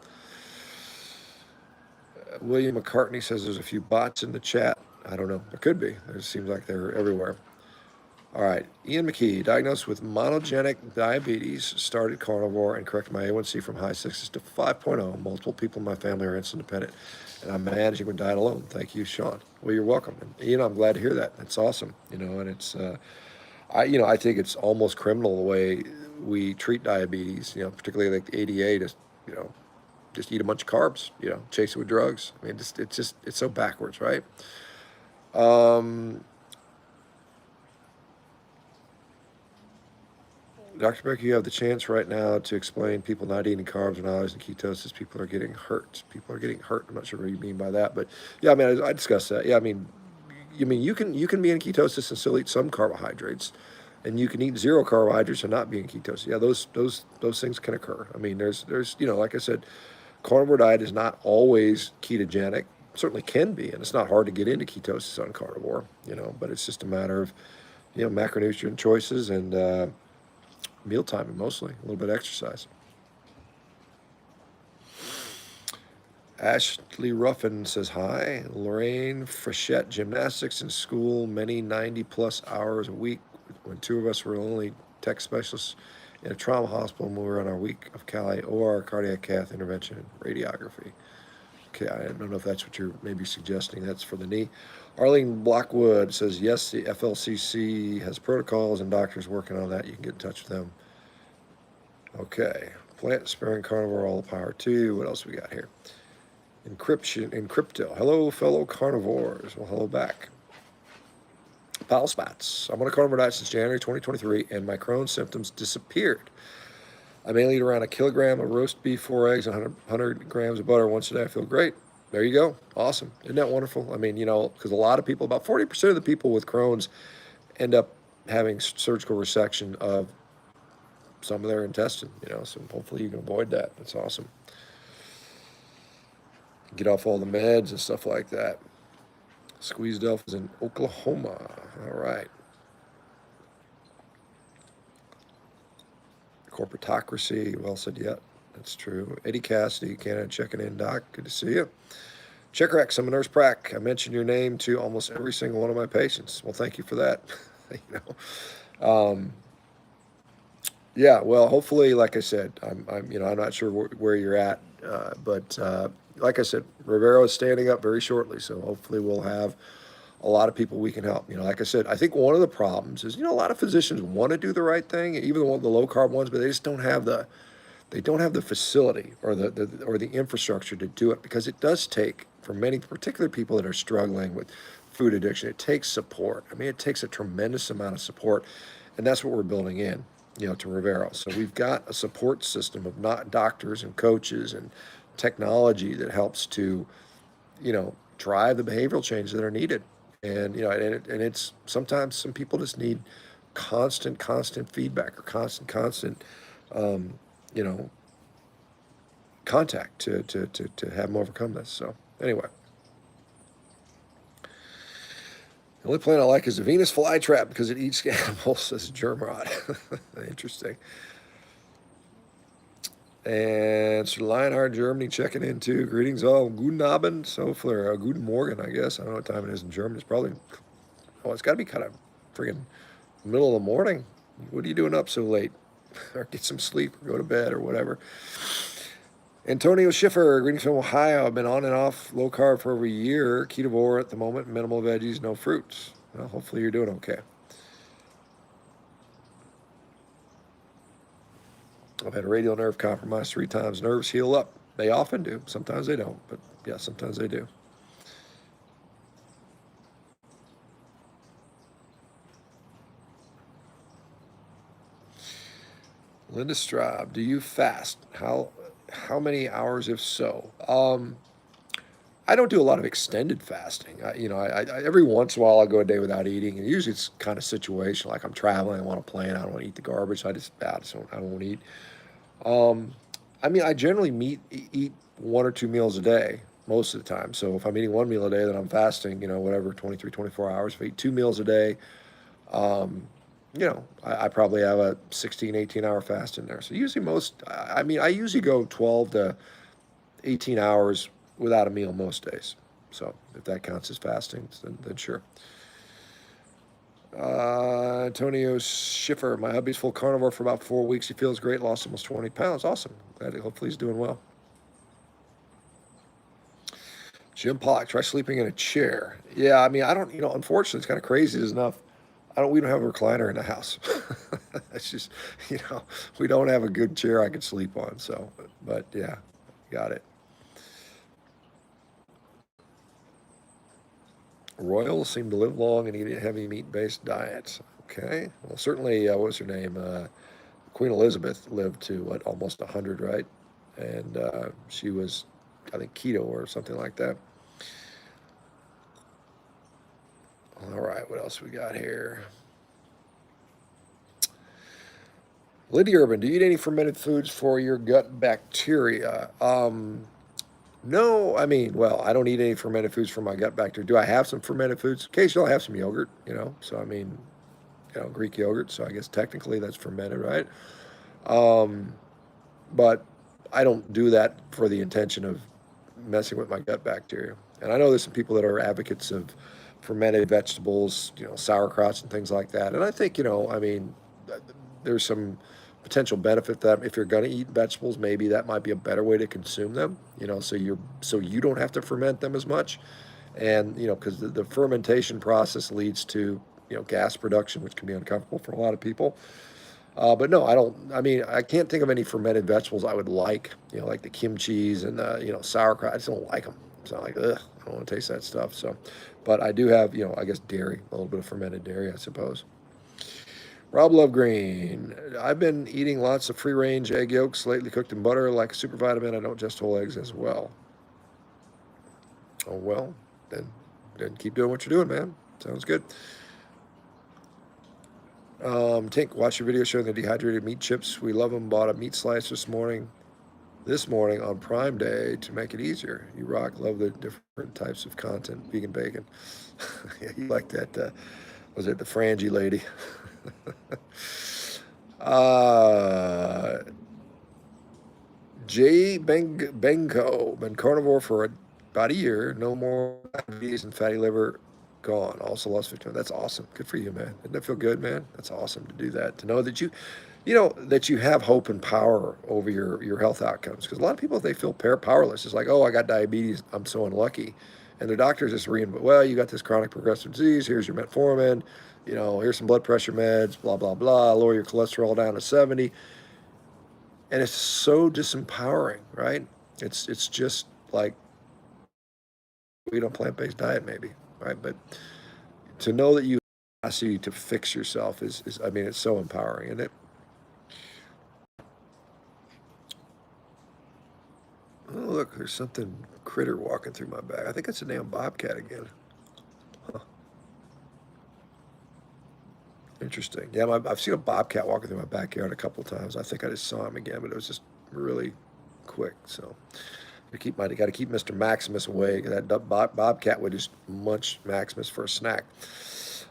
William McCartney says there's a few bots in the chat. I don't know. There could be. It seems like they're everywhere. All right. Ian McKee, diagnosed with monogenic diabetes, started carnivore and corrected my A1C from high 6s to 5.0. Multiple people in my family are insulin dependent, and I'm managing with diet alone. Thank you, Shawn. Well, you're welcome. And, I'm glad to hear that. That's awesome. And it's, I think it's almost criminal the way we treat diabetes, particularly like the ADA, just eat a bunch of carbs, chase it with drugs. I mean, it's so backwards, right? Dr. Becker, you have the chance right now to explain people not eating carbs and always in ketosis. People are getting hurt. People are getting hurt. I'm not sure what you mean by that, but yeah, I mean, I discussed that. Yeah, I mean, you can be in ketosis and still eat some carbohydrates, and you can eat 0 carbohydrates and not be in ketosis. Yeah, those things can occur. I mean, there's like I said, carnivore diet is not always ketogenic. Certainly can be, and it's not hard to get into ketosis on carnivore. But it's just a matter of macronutrient choices and meal timing, mostly a little bit of exercise. Ashley Ruffin says hi. Lorraine Frechette, gymnastics in school, many 90+ hours a week. When 2 of us were only tech specialists in a trauma hospital when we were on our week of Cali OR, cardiac cath intervention, and radiography. Okay, I don't know if that's what you're maybe suggesting. That's for the knee. Arlene Blackwood says, yes, the FLCC has protocols and doctors working on that. You can get in touch with them. Okay, plant-sparing carnivore, all the power to you. What else we got here? Encrypto. Hello, fellow carnivores. Well, hello back. Pal Spats. I'm on a carnivore diet since January 2023, and my Crohn symptoms disappeared. I mainly eat around 1 kilogram of roast beef, 4 eggs, and 100 grams of butter once a day. I feel great. There you go. Awesome. Isn't that wonderful? I mean, because a lot of people, about 40% of the people with Crohn's end up having surgical resection of some of their intestine, so hopefully you can avoid that. That's awesome. Get off all the meds and stuff like that. Squeezed Elf is in Oklahoma. All right. Corpocracy, well said yet. That's true. Eddie Cassidy, Canada, checking in, Doc. Good to see you. Check Rex, I'm a nurse prac. I mentioned your name to almost every single one of my patients. Well, thank you for that. Yeah, well, hopefully, like I said, I'm not sure where you're at, but like I said, Rivero is standing up very shortly, so hopefully we'll have a lot of people we can help. Like I said, I think one of the problems is, a lot of physicians want to do the right thing, even the low carb ones, but they just don't have the facility or the infrastructure to do it, because it does take, for many, particularly people that are struggling with food addiction, it takes support. I mean, it takes a tremendous amount of support, and that's what we're building in, to Rivero. So we've got a support system of not doctors and coaches and technology that helps to, drive the behavioral changes that are needed. And, and it's sometimes some people just need constant feedback or constant, you know, contact to have them overcome this. So anyway, the only plant I like is the Venus flytrap because it eats animals, says Germrod. Interesting. And Sir Lionheart, Germany, checking in too. Greetings all. Guten Abend. So for Guten Morgen, I guess. I don't know what time it is in German. It's probably, it's got to be kind of friggin' middle of the morning. What are you doing up so late? Or get some sleep or go to bed or whatever. Antonio Schiffer, greetings from Ohio. I've been on and off low carb for over a year. Ketovore at the moment, minimal veggies, no fruits. Well, hopefully you're doing okay. I've had a radial nerve compromised 3 times. Nerves heal up. They often do. Sometimes they don't, but yeah, sometimes they do. Linda Straub, do you fast? How many hours if so? I don't do a lot of extended fasting. Every once in a while I'll go a day without eating, and usually it's kind of situational. Like I'm traveling, I want to plan, I don't want to eat the garbage, so I don't want to eat. Um, I generally eat 1 or 2 meals a day most of the time. So if I'm eating 1 meal a day, then I'm fasting, whatever, 23, 24 hours. If I eat 2 meals a day, um, I probably have a 16, 18-hour fast in there. So usually I usually go 12 to 18 hours without a meal most days. So if that counts as fasting, then sure. Antonio Schiffer, my hubby's full carnivore for about 4 weeks. He feels great, lost almost 20 pounds. Awesome. Hopefully he's doing well. Jim Pollock, try sleeping in a chair. Yeah, I don't, unfortunately, it's kind of crazy. There's enough. We don't have a recliner in the house. It's just, we don't have a good chair I could sleep on. So, but yeah, got it. Royals seem to live long and eat heavy meat-based diets. Okay. Well, certainly, what was her name? Queen Elizabeth lived to what, almost 100, right? And she was, I think, keto or something like that. All right, what else we got here? Lydia Urban, do you eat any fermented foods for your gut bacteria? No, well, I don't eat any fermented foods for my gut bacteria. Do I have some fermented foods? Occasionally, I'll have some yogurt, So, Greek yogurt. So, I guess technically that's fermented, right? Um, but I don't do that for the intention of messing with my gut bacteria. And I know there's some people that are advocates of fermented vegetables, sauerkrauts and things like that. And I think, there's some potential benefit that if you're going to eat vegetables, maybe that might be a better way to consume them, so you don't have to ferment them as much. And, because the fermentation process leads to, gas production, which can be uncomfortable for a lot of people. But no, I don't. I can't think of any fermented vegetables I would like the kimchi's and sauerkraut. I just don't like them. It's not like, ugh, I don't want to taste that stuff. So, but I do have, I guess dairy, a little bit of fermented dairy, I suppose. Rob Lovegreen, I've been eating lots of free range egg yolks lately, cooked in butter, like a super vitamin. I don't just whole eggs as well. Oh, well, then keep doing what you're doing, man. Sounds good. Tink, watch your video showing the dehydrated meat chips. We love them. Bought a meat slice this morning on Prime Day to make it easier. You rock. Love the different types of content. Vegan bacon. Yeah, you like that. Was it the Frangie lady? Jay Benko, been carnivore for about a year. No more diabetes and fatty liver, gone. Also lost 50 pounds. That's awesome. Good for you, man. Doesn't that feel good, man? That's awesome to do that. To know that that you have hope and power over your health outcomes. Because a lot of people, they feel powerless. It's like, oh, I got diabetes. I'm so unlucky. And their doctors just well, you got this chronic progressive disease. Here's your metformin. Here's some blood pressure meds, blah, blah, blah. Lower your cholesterol down to 70. And it's so disempowering, right? It's just like we eat a plant-based diet, maybe, right? But to know that you capacity to fix yourself is it's so empowering, isn't it? Oh, look, there's something critter walking through my back. I think it's a damn bobcat again. Huh. Interesting. Yeah, I've seen a bobcat walking through my backyard a couple of times. I think I just saw him again, but it was just really quick. So got to keep Mr. Maximus away. That bobcat would just munch Maximus for a snack.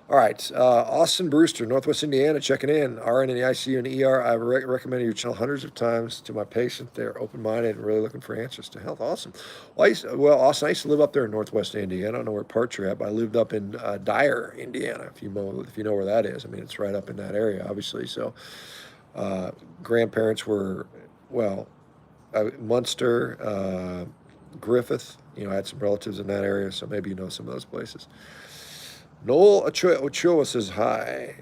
All right, Austin Brewster, Northwest Indiana, checking in. RN in the ICU and ER. I've recommended your channel hundreds of times to my patients. They're open-minded and really looking for answers to health. Awesome. Well, Austin, I used to live up there in Northwest Indiana. I don't know where part you're at, but I lived up in Dyer, Indiana. If you know where that is, it's right up in that area, obviously. So, grandparents were well. Munster, Griffith. I had some relatives in that area, so maybe you know some of those places. Noel Ochoa says hi.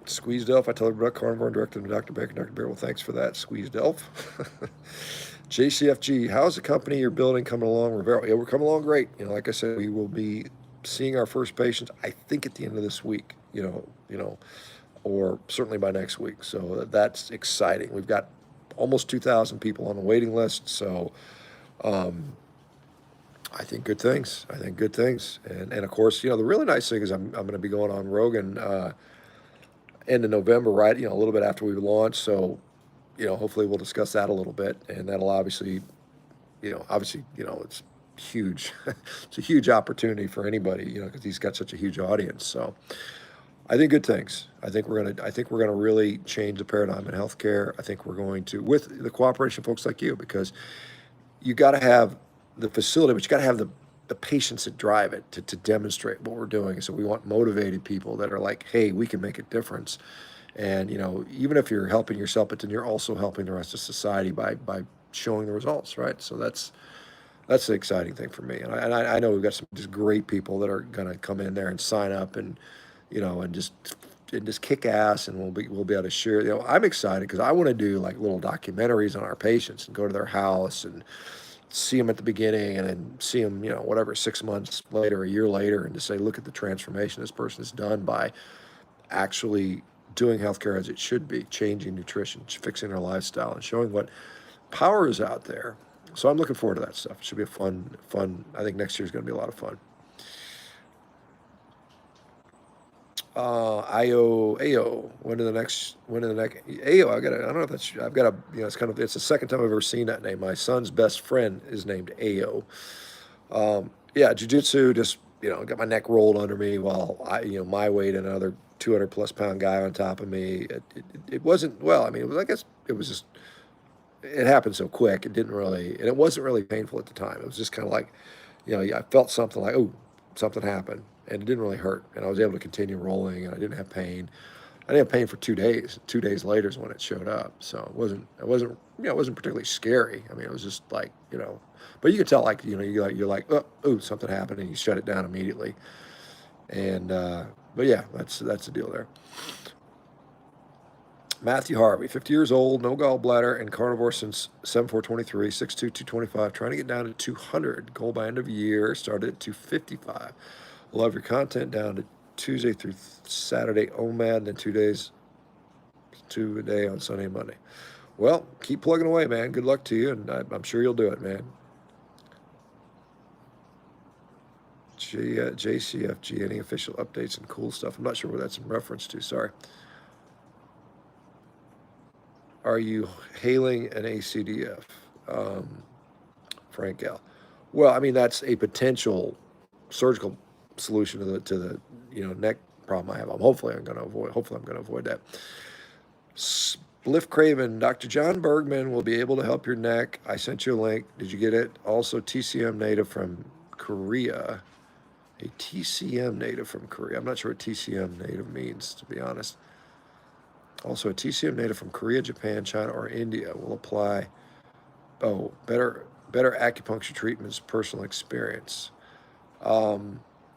Squeezed Elf, I told her about Carnivore and directed him to Dr. Baker. Dr. Baker, well, thanks for that, Squeezed Elf. JCFG, how's the company you're building coming along, Rivero? Yeah, we're coming along great. Like I said, we will be seeing our first patients, I think, at the end of this week, or certainly by next week. So that's exciting. We've got almost 2,000 people on the waiting list. So I think good things. And of course, the really nice thing is I'm going to be going on Rogan end of November, right? A little bit after we launch. So, hopefully we'll discuss that a little bit, and that'll obviously, it's huge. It's a huge opportunity for anybody, because he's got such a huge audience. So, I think good things. I think we're gonna really change the paradigm in healthcare. I think we're going to, with the cooperation of folks like you, because you got to have the facility, but you got to have the patients that drive it to demonstrate what we're doing. So we want motivated people that are like, hey, we can make a difference. And, even if you're helping yourself, but then you're also helping the rest of society by showing the results, right? So that's the exciting thing for me. And I know we've got some just great people that are going to come in there and sign up and, and just kick ass, and we'll be able to share. I'm excited because I want to do like little documentaries on our patients and go to their house and see them at the beginning and then see them, whatever, 6 months later, a year later, and to say, look at the transformation this person has done by actually doing healthcare as it should be, changing nutrition, fixing their lifestyle, and showing what power is out there. So I'm looking forward to that stuff. It should be a fun. I think next year is going to be a lot of fun. AO. When in the next AO? I don't know if that's, I've got a, it's the second time I've ever seen that name. My son's best friend is named AO. Yeah, jiu-jitsu, just, got my neck rolled under me while my weight and another 200 plus pound guy on top of me. It wasn't, well, I mean, I guess it was just, it happened so quick. It didn't really, and it wasn't really painful at the time. It was just kind of like, I felt something like, oh, something happened, and it didn't really hurt. And I was able to continue rolling, and I didn't have pain. I didn't have pain for 2 days. 2 days later is when it showed up. So it wasn't, it wasn't particularly scary. I mean, it was just like, but you could tell, like, you're like, oh, something happened, and you shut it down immediately. And, but yeah, that's the deal there. Matthew Harvey, 50 years old, no gallbladder, and carnivore since 7/4/23, 6'2", 225, trying to get down to 200. Goal by end of year, started at 255. Love your content, down to Tuesday through Saturday, OMAD, then 2 days, 2 a day on Sunday and Monday. Well, keep plugging away, man. Good luck to you, and I'm sure you'll do it, man. JCFG, any official updates and cool stuff? I'm not sure what that's in reference to, sorry. Are you hailing an ACDF? Frank L. Well, I mean, that's a potential surgical solution to the neck problem I have. Hopefully I'm going to avoid that. Spliff Craven, Dr. John Bergman will be able to help your neck. I sent you a link. Did you get it? Also, TCM native from Korea. A TCM native from Korea. I'm not sure what TCM native means, to be honest. Also, a TCM native from Korea, Japan, China, or India will apply. Oh, better acupuncture treatments, personal experience. I've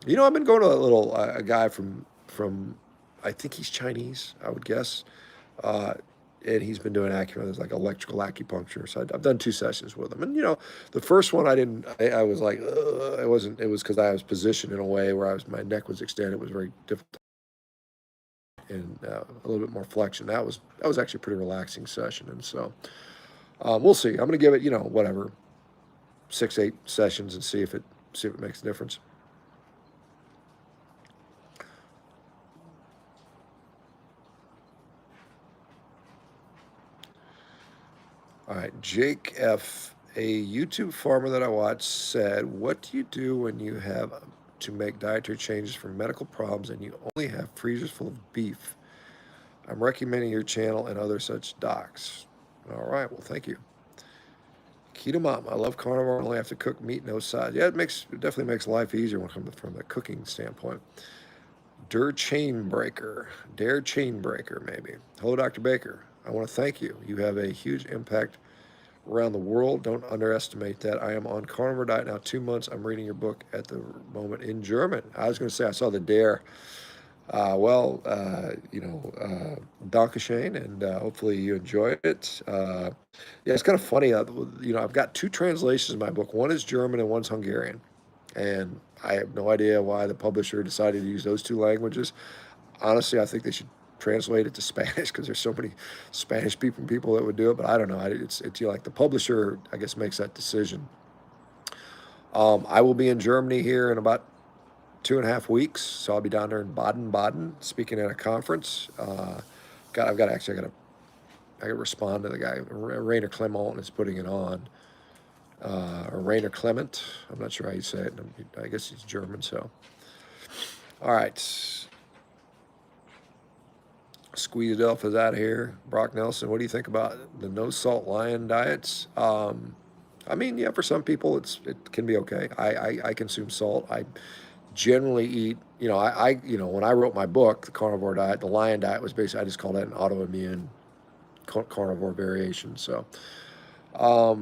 been going to a guy from I think he's Chinese, I would guess, and he's been doing acupuncture, like electrical acupuncture. So I've done 2 sessions with him, and the first one I was like, it wasn't. It was because I was positioned in a way where my neck was extended. It was very difficult. And a little bit more flexion. That was actually a pretty relaxing session, and so we'll see. I'm going to give it, whatever, 6-8 sessions and see if it makes a difference. All right, Jake F., a YouTube farmer that I watched, said, "What do you do when you have to make dietary changes for medical problems and you only have freezers full of beef? I'm recommending your channel and other such docs." All right, well, thank you. Keto Mom, I love carnivore. I only have to cook meat, no sides. Yeah, it definitely makes life easier when it comes from the cooking standpoint. Dare Chain Breaker, maybe. Hello, Dr. Baker. I want to thank you. You have a huge impact around the world. Don't underestimate that. I am on carnivore diet now 2 months. I'm reading your book at the moment in German. I was going to say I saw the dare. Dankeschön, and hopefully you enjoy it. Yeah, it's kind of funny. I've got two translations of my book. One is German and one's Hungarian. And I have no idea why the publisher decided to use those two languages. Honestly, I think they should translate it to Spanish because there's so many Spanish speaking people that would do it. But I don't know. It's like the publisher, I guess, makes that decision. I will be in Germany here in about 2.5 weeks, so I'll be down there in Baden-Baden speaking at a conference. I got to respond to the guy. Rainer Clement is putting it on, or Rainer Clement. I'm not sure how you say it. I guess he's German. So, all right. Squeeze Adelpha's out of here. Brock Nelson, what do you think about the no salt lion diets? I mean, yeah, for some people it can be okay. I consume salt. I generally eat, when I wrote my book, The Carnivore Diet, the lion diet was basically, I just called that an autoimmune carnivore variation. So, I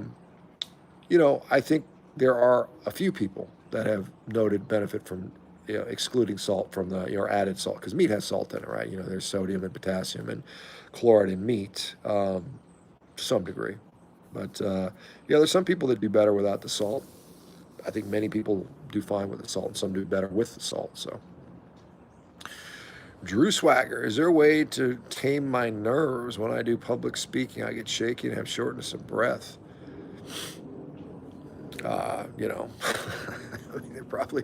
think there are a few people that have noted benefit from excluding salt from the added salt, because meat has salt in it, right? There's sodium and potassium and chloride in meat, to some degree. But there's some people that do better without the salt. I think many people do fine with the salt, and some do better with the salt. So, Drew Swagger, is there a way to tame my nerves when I do public speaking? I get shaky and have shortness of breath. I mean, they're probably,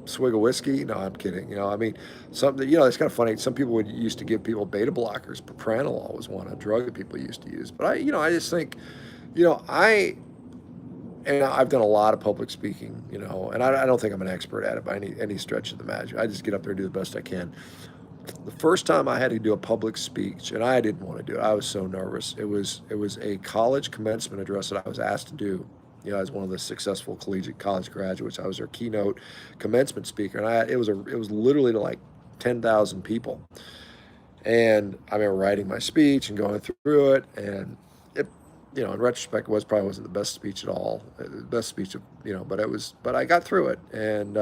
swig of whiskey. No, I'm kidding. Something, it's kind of funny. Some people used to give people beta blockers. Propranolol was one, a drug that people used to use. But I just think, I've done a lot of public speaking, and I don't think I'm an expert at it by any stretch of the imagination. I just get up there and do the best I can. The first time I had to do a public speech, and I didn't want to do it, I was so nervous. It was a college commencement address that I was asked to do. As one of the successful collegiate college graduates, I was their keynote commencement speaker, and it was literally to like 10,000 people. And I remember writing my speech and going through it, and it, in retrospect, probably wasn't the best speech at all. The best speech, but I got through it, and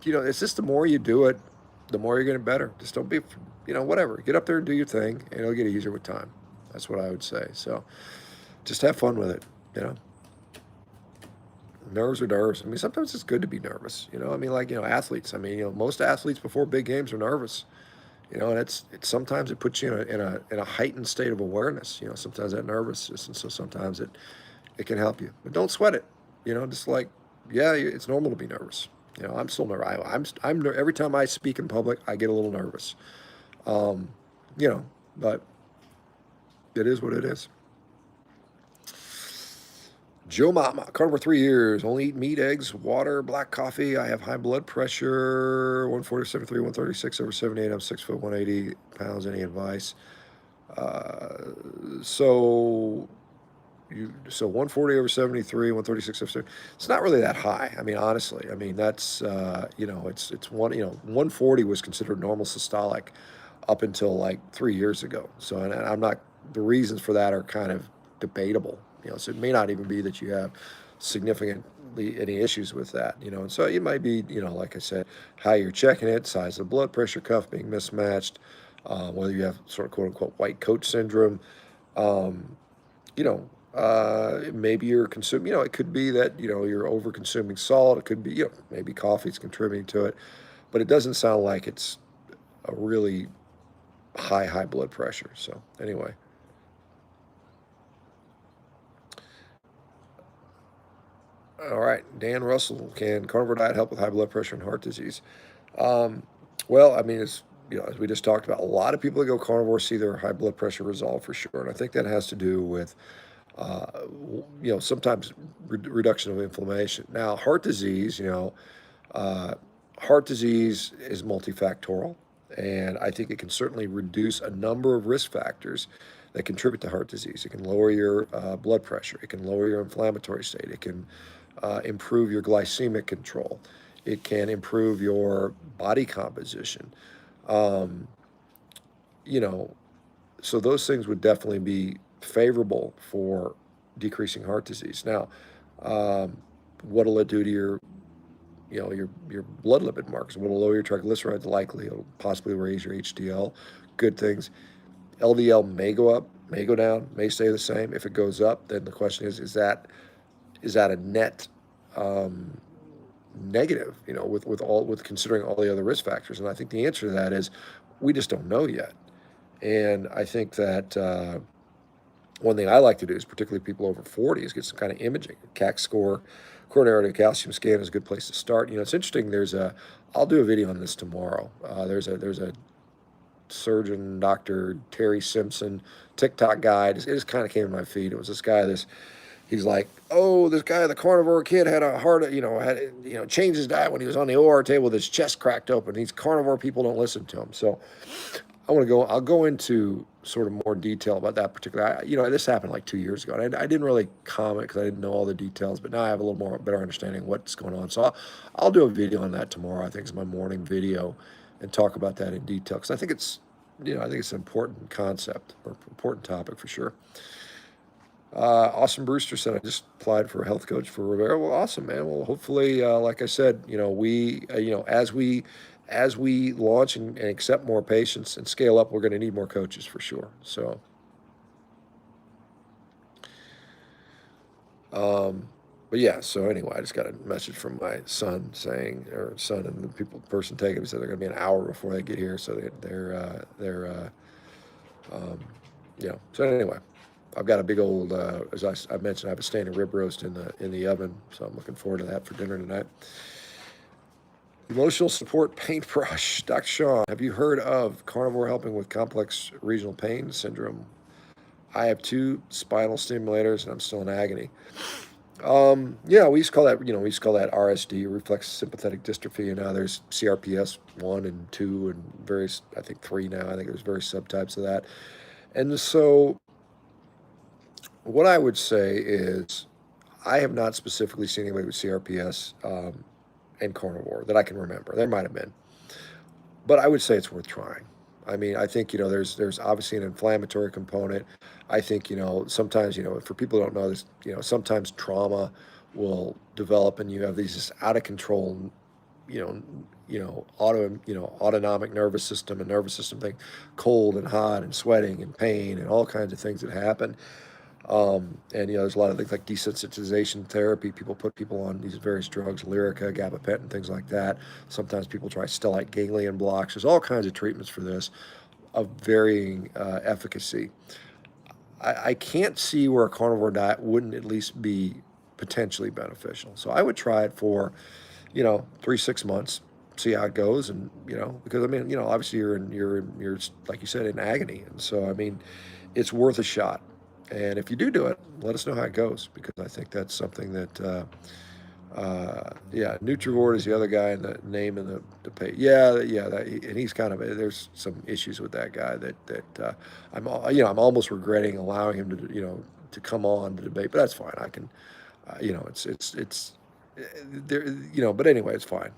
it's just the more you do it, the more you're getting better. Just don't be, whatever. Get up there and do your thing, and it'll get easier with time. That's what I would say. So just have fun with it. Nerves are nerves. I mean, sometimes it's good to be nervous. Athletes. I mean, most athletes before big games are nervous. And it's sometimes it puts you in a heightened state of awareness. Sometimes that nervousness, and so sometimes it can help you. But don't sweat it. Just like, yeah, it's normal to be nervous. I'm still nervous. Every time I speak in public, I get a little nervous. But it is what it is. Joe Mama, carnivore 3 years, only eat meat, eggs, water, black coffee. I have high blood pressure, 140, 73, 136 over 78. I'm 6 foot, 180 pounds. Any advice? So 140 over 73, 136 over 70. It's not really that high. I mean, honestly, that's, it's 140 was considered normal systolic up until like 3 years ago. So, and I'm not, the reasons for that are kind of debatable. So it may not even be that you have significantly any issues with that, and so it might be, like I said, how you're checking it, size of the blood pressure cuff being mismatched, whether you have sort of quote unquote white coat syndrome, maybe you're consuming, it could be that, you're over consuming salt. It could be, maybe coffee's contributing to it, but it doesn't sound like it's a really high blood pressure. So anyway. All right, Dan Russell, can carnivore diet help with high blood pressure and heart disease? Well, I mean, as we just talked about, a lot of people that go carnivore see their high blood pressure resolve for sure, and I think that has to do with, sometimes reduction of inflammation. Now, heart disease, heart disease is multifactorial, and I think it can certainly reduce a number of risk factors that contribute to heart disease. It can lower your blood pressure. It can lower your inflammatory state. It can improve your glycemic control. It can improve your body composition. Um, you know, So those things would definitely be favorable for decreasing heart disease. Now, what'll it do to your blood lipid markers? What'll lower your triglycerides? Likely, it'll possibly raise your HDL. Good things. LDL may go up, may go down, may stay the same. If it goes up, then the question is that a net negative? With considering all the other risk factors. And I think the answer to that is we just don't know yet. And I think that one thing I like to do is, particularly people over 40, is get some kind of imaging. CAC score, coronary calcium scan is a good place to start. It's interesting. I'll do a video on this tomorrow. There's a surgeon, Dr. Terry Simpson, TikTok guy. It just kind of came in my feed. It was this guy. He's like, oh, this guy, the carnivore kid, had a heart, changed his diet when he was on the OR table with his chest cracked open. These carnivore people don't listen to him. So I'll go into sort of more detail about that particular, this happened like 2 years ago. And I didn't really comment because I didn't know all the details, but now I have a little more better understanding of what's going on. So I'll do a video on that tomorrow. I think it's my morning video, and talk about that in detail, because I think it's an important concept, or important topic for sure. Austin Brewster said, I just applied for a health coach for Rivero. Well, awesome, man. Well, hopefully, like I said, as we launch and accept more patients and scale up, we're going to need more coaches for sure. So, but yeah, so anyway, I just got a message from my son saying, or son and the person taking it, said they're going to be an hour before they get here. So so anyway, I've got a big old, as I mentioned, I have a standing rib roast in the oven, so I'm looking forward to that for dinner tonight. Emotional support paintbrush. Dr. Shawn, have you heard of Carnivore helping with complex regional pain syndrome? I have 2 spinal stimulators and I'm still in agony. Yeah, we used to call that, RSD, reflex sympathetic dystrophy, and now there's CRPS 1 and 2 and various, I think 3 now. I think there's various subtypes of that. And so what I would say is, I have not specifically seen anybody with CRPS and carnivore that I can remember. There might have been, but I would say it's worth trying. I mean, I think there's obviously an inflammatory component. I think sometimes for people who don't know this, sometimes trauma will develop, and you have these just out of control, autonomic nervous system and nervous system thing, cold and hot and sweating and pain and all kinds of things that happen. And there's a lot of things like desensitization therapy. People put people on these various drugs, Lyrica, gabapentin, things like that. Sometimes people try stellate ganglion blocks. There's all kinds of treatments for this of varying efficacy. I can't see where a carnivore diet wouldn't at least be potentially beneficial. So I would try it for 3-6 months, see how it goes, and because obviously you're like you said, in agony, and so it's worth a shot. And if you do it, let us know how it goes, because I think that's something that, Nutrivore is the other guy in the name in the page. And he's kind of, there's some issues with that guy that I'm almost regretting allowing him to come on to debate, but that's fine. I can, it's there, but anyway, it's fine.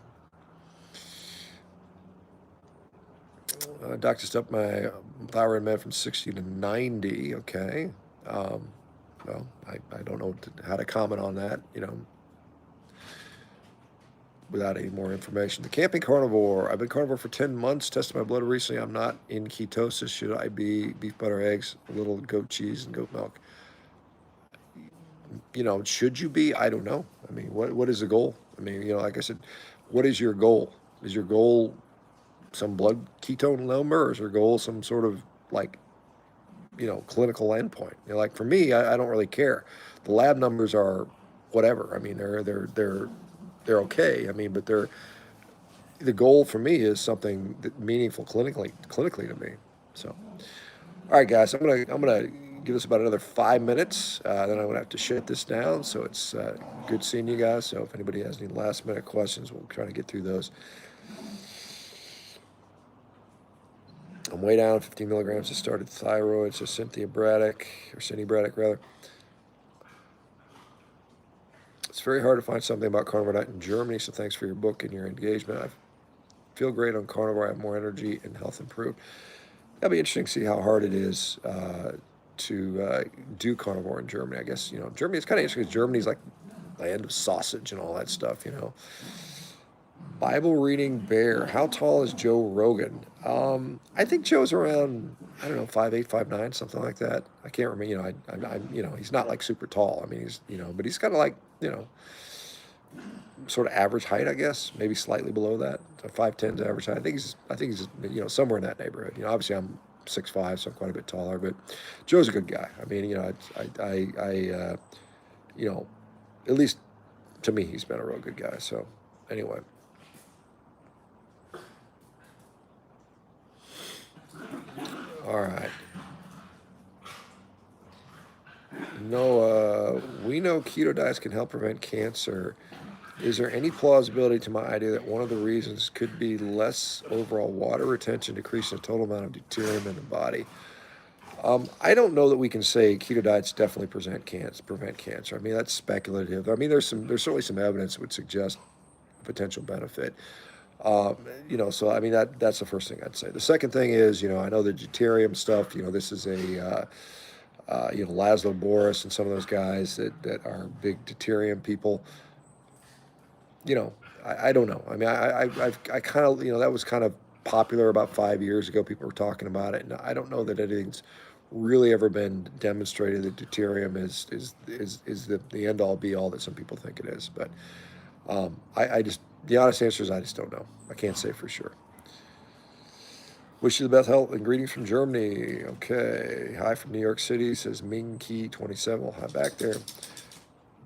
Doctor stepped my thyroid med from 60 to 90. Okay. Well, I don't know how to comment on that, without any more information. The camping carnivore. I've been carnivore for 10 months, tested my blood recently. I'm not in ketosis. Should I be beef, butter, eggs, a little goat cheese, and goat milk? Should you be? I don't know. I mean, what is the goal? I mean, like I said, what is your goal? Is your goal some blood ketone number, or is your goal some sort of like clinical endpoint? Like for me, I don't really care. The lab numbers are whatever. I mean, they're okay. I mean, but the goal for me is something meaningful clinically to me. So, all right, guys, I'm gonna give us about another 5 minutes. Then I'm gonna have to shut this down. So it's good seeing you guys. So if anybody has any last minute questions, we'll try to get through those. I'm way down 15 milligrams to started thyroid. So Cindy Braddock rather. It's very hard to find something about carnivore diet in Germany. So thanks for your book and your engagement. I feel great on carnivore. I have more energy and health improved. That'll be interesting to see how hard it is to do carnivore in Germany. I guess, Germany, it's kind of interesting because Germany's like land of sausage and all that stuff. Bible reading bear. How tall is Joe Rogan? I think Joe's around, I don't know, 5'8", 5'9", something like that. I can't remember. He's not like super tall. I mean, but he's kind of like, sort of average height, I guess, maybe slightly below that. So 5'10's average height. I think he's somewhere in that neighborhood. Obviously I'm 6'5", so I'm quite a bit taller. But Joe's a good guy. I mean, you know, at least to me, he's been a real good guy. So anyway, all right. No, we know keto diets can help prevent cancer. Is there any plausibility to my idea that one of the reasons could be less overall water retention, decreasing the total amount of deuterium in the body? I don't know that we can say keto diets definitely prevent cancer. I mean, that's speculative. I mean, there's certainly some evidence that would suggest potential benefit. Um, so I mean that's the first thing I'd say. The second thing is, I know the deuterium stuff. This is Laszlo Boris and some of those guys that are big deuterium people. you know, I don't know. I mean, I kind of, that was kind of popular about 5 years ago. People were talking about it, and I don't know that anything's really ever been demonstrated that deuterium is the end all be all that some people think it is. But I just, the honest answer is I just don't know. I can't say for sure. Wish you the best health and greetings from Germany. Okay. Hi from New York City, says Ming Key 27. Well, hi back there.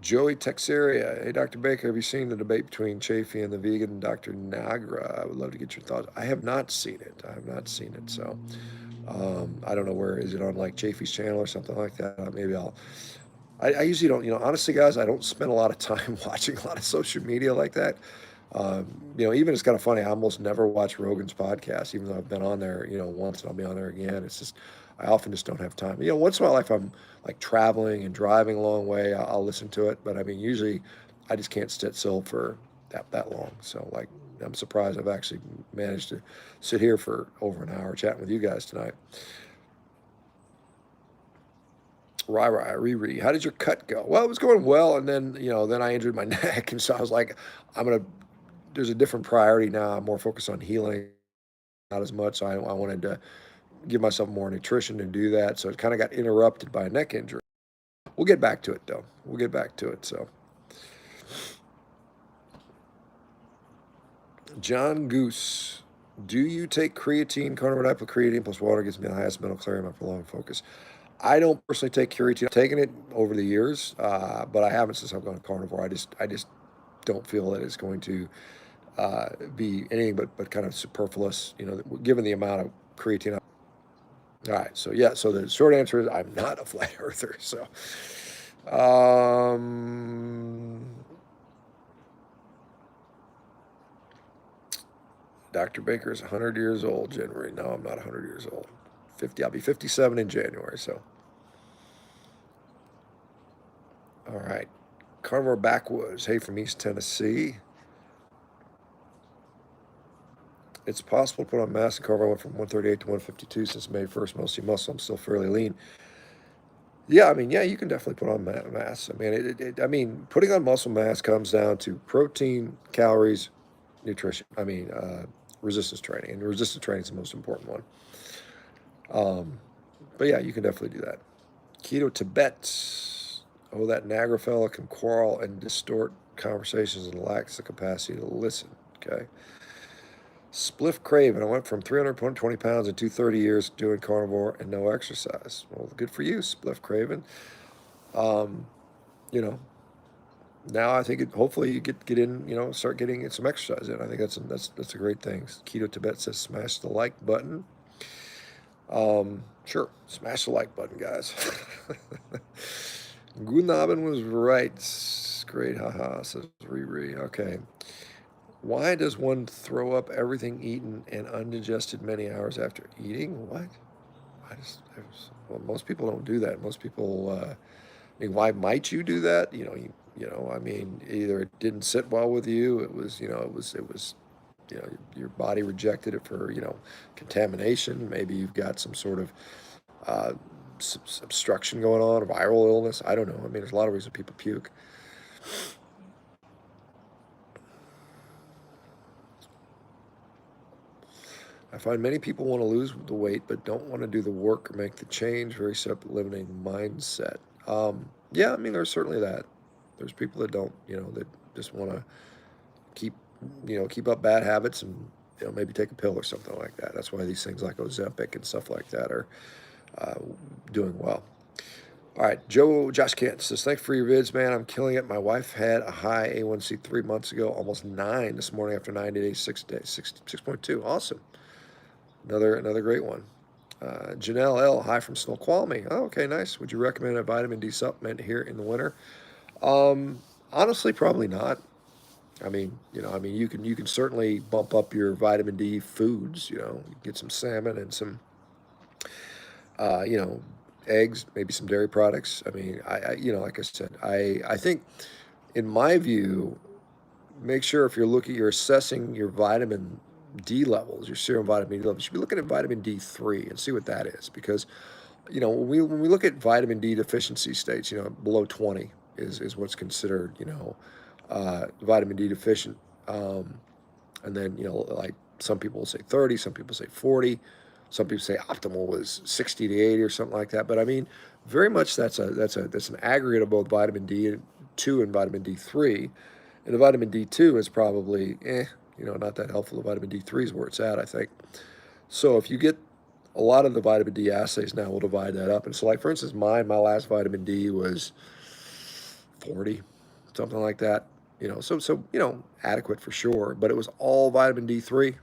Joey Texeria. Hey, Dr. Baker, have you seen the debate between Chafee and the vegan Dr. Nagra? I would love to get your thoughts. I have not seen it. I have not seen it. So I don't know where. Is it on like Chafee's channel or something like that? Maybe I usually don't, honestly, guys, I don't spend a lot of time watching a lot of social media like that. Even it's kind of funny. I almost never watch Rogan's podcast, even though I've been on there, once, and I'll be on there again. It's just, I often just don't have time. Once in a while, if I'm like traveling and driving a long way, I'll listen to it. But I mean, usually I just can't sit still for that long. So like, I'm surprised I've actually managed to sit here for over an hour chatting with you guys tonight. Riri, how did your cut go? Well, it was going well, and then I injured my neck, and so I was like, there's a different priority now. I'm more focused on healing, not as much. So I wanted to give myself more nutrition and do that. So it kind of got interrupted by a neck injury. We'll get back to it, though. We'll get back to it. So, John Goose, do you take creatine? Carnivore diet with creatine plus water gives me the highest mental clarity and my prolonged focus. I don't personally take creatine. I've taken it over the years, but I haven't since I've gone carnivore. I just don't feel that it's going to be anything but kind of superfluous, given the amount of creatine. All right, so yeah, so the short answer is I'm not a flat earther. So, Dr. Baker is 100 years old, January. No, I'm not 100 years old. 50. I'll be 57 in January. So, all right, Carnivore Backwoods. Hey, from East Tennessee. It's possible to put on mass and carnivore. I went from 138 to 152 since May 1st, mostly muscle. I'm still fairly lean. Yeah, I mean, yeah, you can definitely put on mass. I mean, putting on muscle mass comes down to protein, calories, nutrition. I mean, resistance training, and resistance training is the most important one. But yeah, you can definitely do that. Keto Tibet. Oh, that Niagara fella can quarrel and distort conversations and lacks the capacity to listen. Okay. Spliff Craven. I went from 320 pounds in 230 years doing carnivore and no exercise. Well, good for you, Spliff Craven. Um, you know, now I think hopefully you get in, start getting some exercise in. I think that's a great thing. Keto Tibet says smash the like button. Sure, smash the like button, guys. Gunabin was right. Great, haha, says Riri. Okay. Why does one throw up everything eaten and undigested many hours after eating? What? Well, most people don't do that. Most people, I mean, why might you do that? I mean, either it didn't sit well with you. It was your body rejected it for, contamination. Maybe you've got some sort of uh, obstruction going on, a viral illness. I don't know. I mean, there's a lot of reasons people puke. I find many people want to lose the weight but don't want to do the work or make the change. Very self-limiting mindset. Yeah, I mean, there's certainly that. There's people that don't, that just want to keep, keep up bad habits and, maybe take a pill or something like that. That's why these things like Ozempic and stuff like that are uh, doing well. All right, Josh Kent says, thanks for your vids, man. I'm killing it. My wife had a high A1C 3 months ago, almost 9 this morning after 90 days, 6.2. Awesome. Another great one. Janelle L, hi from Snoqualmie. Oh, okay, nice. Would you recommend a vitamin D supplement here in the winter? Honestly, probably not. I mean, you can certainly bump up your vitamin D foods. Get some salmon and some, uh, you know, eggs, maybe some dairy products. I mean, like I said, I think, in my view, make sure if you're assessing your vitamin D levels, your serum vitamin D levels, you should be looking at vitamin D3 and see what that is. Because, when we look at vitamin D deficiency states, below 20 is what's considered, vitamin D deficient. Um, and then, like some people will say 30, some people say 40, some people say optimal was 60 to 80 or something like that. But I mean, very much that's an aggregate of both vitamin D2 and vitamin D3. And the vitamin D2 is probably, not that helpful. The vitamin D3 is where it's at, I think. So if you get a lot of the vitamin D assays now, will divide that up. And so, like, for instance, my last vitamin D was 40, something like that. So adequate for sure, but it was all vitamin D3.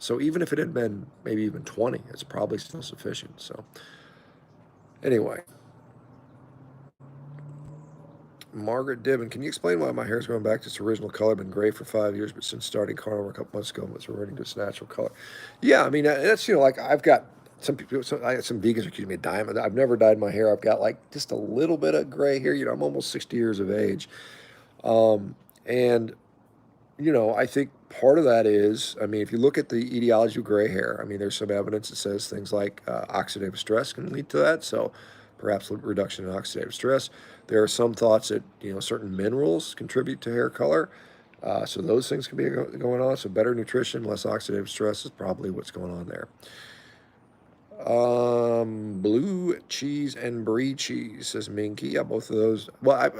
So even if it had been maybe even 20, it's probably still sufficient. So anyway, Margaret Dibben, can you explain why my hair's going back to its original color? Been gray for 5 years, but since starting Carnivore a couple months ago, it's reverting to its natural color. Yeah, I mean, that's, like, I've got some people, I got some vegans accuse me of dyeing. I've never dyed my hair. I've got like just a little bit of gray here. I'm almost 60 years of age. And I think part of that is, I mean, if you look at the etiology of gray hair, I mean, there's some evidence that says things like oxidative stress can lead to that. So perhaps reduction in oxidative stress. There are some thoughts that, certain minerals contribute to hair color. So those things can be going on. So better nutrition, less oxidative stress is probably what's going on there. Blue cheese and brie cheese, says Minky. Yeah, both of those. Well,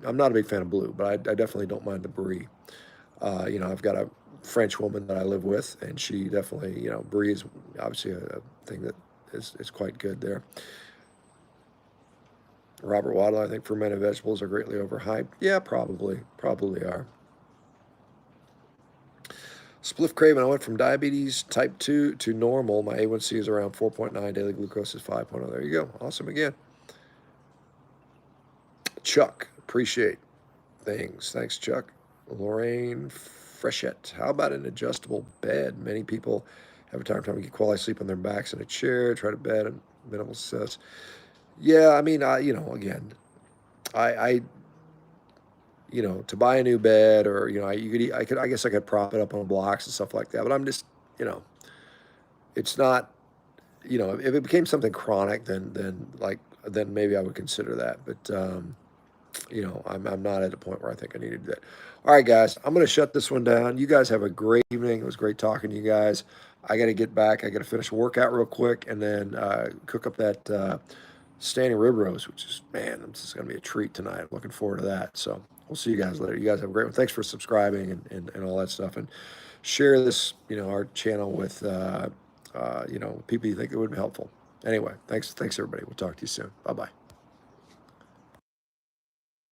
I'm not a big fan of blue, but I definitely don't mind the brie. I've got a French woman that I live with, and she definitely, brie is obviously a thing that is quite good there. Robert Waddle, I think fermented vegetables are greatly overhyped. Yeah, probably are. Spliff Craven, I went from diabetes type 2 to normal. My A1C is around 4.9, daily glucose is 5.0. There you go. Awesome again. Chuck, appreciate things. Thanks, Chuck. Lorraine Frechette, how about an adjustable bed? Many people have a time to get quality sleep on their backs in a chair, try to bed and minimal success. Yeah, I mean, again, I to buy a new bed, or I guess I could prop it up on blocks and stuff like that. But I'm just, it's not, if it became something chronic, then maybe I would consider that. But I'm not at a point where I think I need to do that. All right, guys, I'm going to shut this one down. You guys have a great evening. It was great talking to you guys. I got to get back. I got to finish a workout real quick and then cook up that standing rib roast, which is, man, this is going to be a treat tonight. Looking forward to that. So we'll see you guys later. You guys have a great one. Thanks for subscribing and all that stuff. And share this, our channel with, people you think it would be helpful. Anyway, thanks everybody. We'll talk to you soon. Bye-bye.